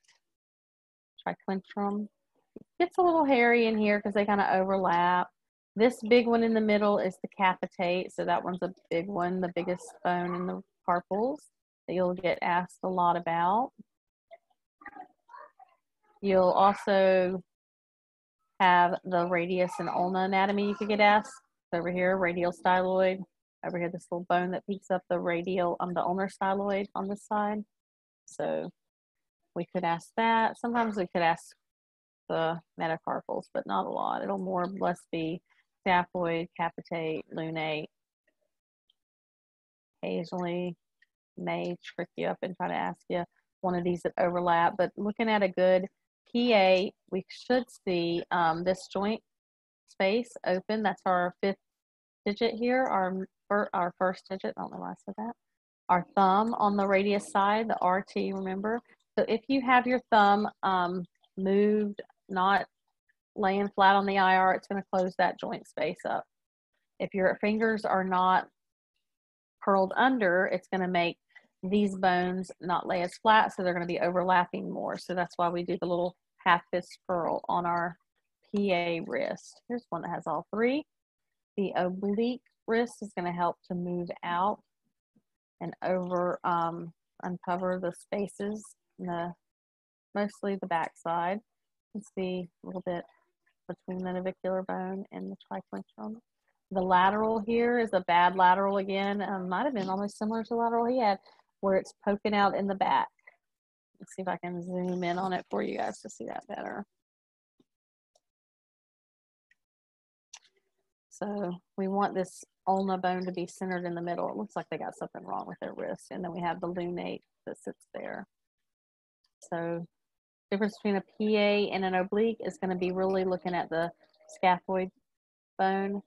triquetrum. It gets a little hairy in here because they kind of overlap. This big one in the middle is the capitate, so that one's a big one, the biggest bone in the carpals that you'll get asked a lot about. You'll also have the radius and ulna anatomy you could get asked. Over here, radial styloid. Over here, this little bone that peeks up the radial, the ulnar styloid on this side. So we could ask that. Sometimes we could ask the metacarpals, but not a lot. It'll more or less be scaphoid, capitate, lunate. Occasionally may trick you up and try to ask you one of these that overlap, but looking at a good PA, we should see this joint space open. That's our 5th digit here, our first digit. I don't know why I said that. Our thumb on the radius side, the RT, remember? So if you have your thumb moved, not laying flat on the IR, it's going to close that joint space up. If your fingers are not curled under, it's going to make these bones not lay as flat, so they're going to be overlapping more. So that's why we do the little half fist curl on our PA wrist. Here's one that has all 3. The oblique wrist is going to help to move out and over, uncover the spaces, mostly the back side. You can see a little bit between the navicular bone and the triquetrum. The lateral here is a bad lateral again. Might have been almost similar to the lateral he had, where it's poking out in the back. Let's see if I can zoom in on it for you guys to see that better. So we want this ulna bone to be centered in the middle. It looks like they got something wrong with their wrist. And then we have the lunate that sits there. So difference between a PA and an oblique is going to be really looking at the scaphoid bone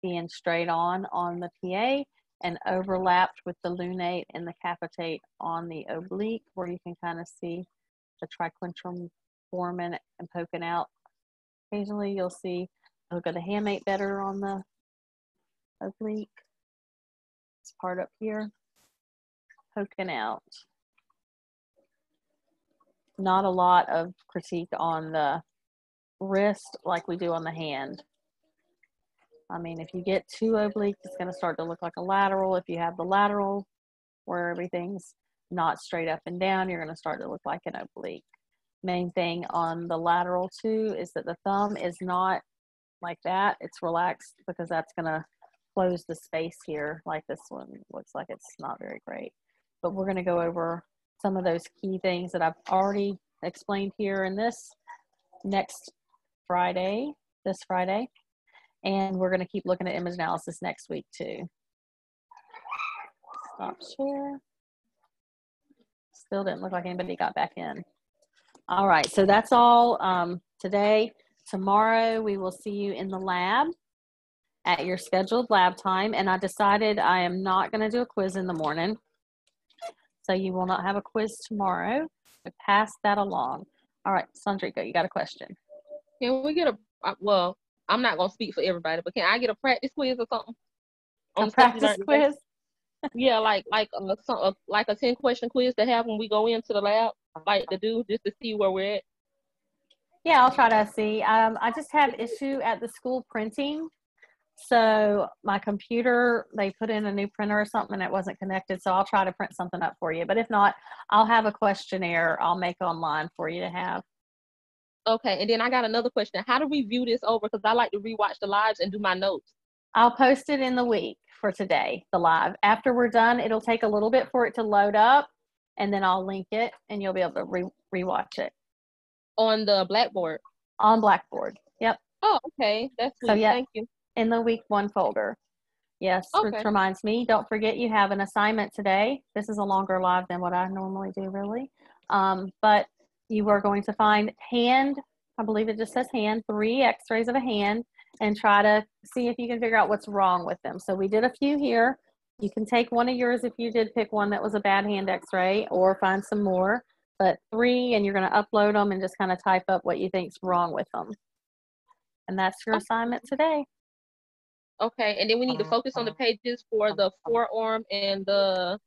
being straight on the PA and overlapped with the lunate and the capitate on the oblique, where you can kind of see the triquetrum forming and poking out. Occasionally you'll see a hook of the hamate better on the oblique. This part up here, poking out. Not a lot of critique on the wrist like we do on the hand. I mean, if you get too oblique, it's going to start to look like a lateral. If you have the lateral where everything's not straight up and down, you're going to start to look like an oblique. Main thing on the lateral too is that the thumb is not like that. It's relaxed because that's going to close the space here. Like this one looks like it's not very great. But we're going to go over some of those key things that I've already explained here in this next Friday, this Friday. And we're going to keep looking at image analysis next week too. Stop share. Still didn't look like anybody got back in. All right, so that's all today. Tomorrow we will see you in the lab at your scheduled lab time. And I decided I am not going to do a quiz in the morning. So you will not have a quiz tomorrow. So pass that along. All right, Sandrika, you got a question. Can we get a, well, I'm not going to speak for everybody, but can I get a practice quiz or something? A practice quiz? Yeah, like a 10-question quiz to have when we go into the lab, like to do, just to see where we're at. Yeah, I'll try to see. I just have issue at the school printing. So my computer, they put in a new printer or something and it wasn't connected. So I'll try to print something up for you. But if not, I'll have a questionnaire I'll make online for you to have. Okay, and then I got another question. How do we view this over? Because I like to rewatch the lives and do my notes. I'll post it in the week for today, the live. After we're done, it'll take a little bit for it to load up, and then I'll link it, and you'll be able to rewatch it. On the Blackboard? On Blackboard, yep. Oh, okay, that's sweet. So, yeah, thank you. In the week 1 folder. Yes, okay. Which reminds me, don't forget you have an assignment today. This is a longer live than what I normally do, really. But you are going to find hand, I believe it just says hand, 3 x-rays of a hand, and try to see if you can figure out what's wrong with them. So we did a few here. You can take one of yours if you did pick one that was a bad hand x-ray, or find some more, but 3, and you're going to upload them and just kind of type up what you think's wrong with them. And that's your assignment today. Okay, and then we need to focus on the pages for the forearm and the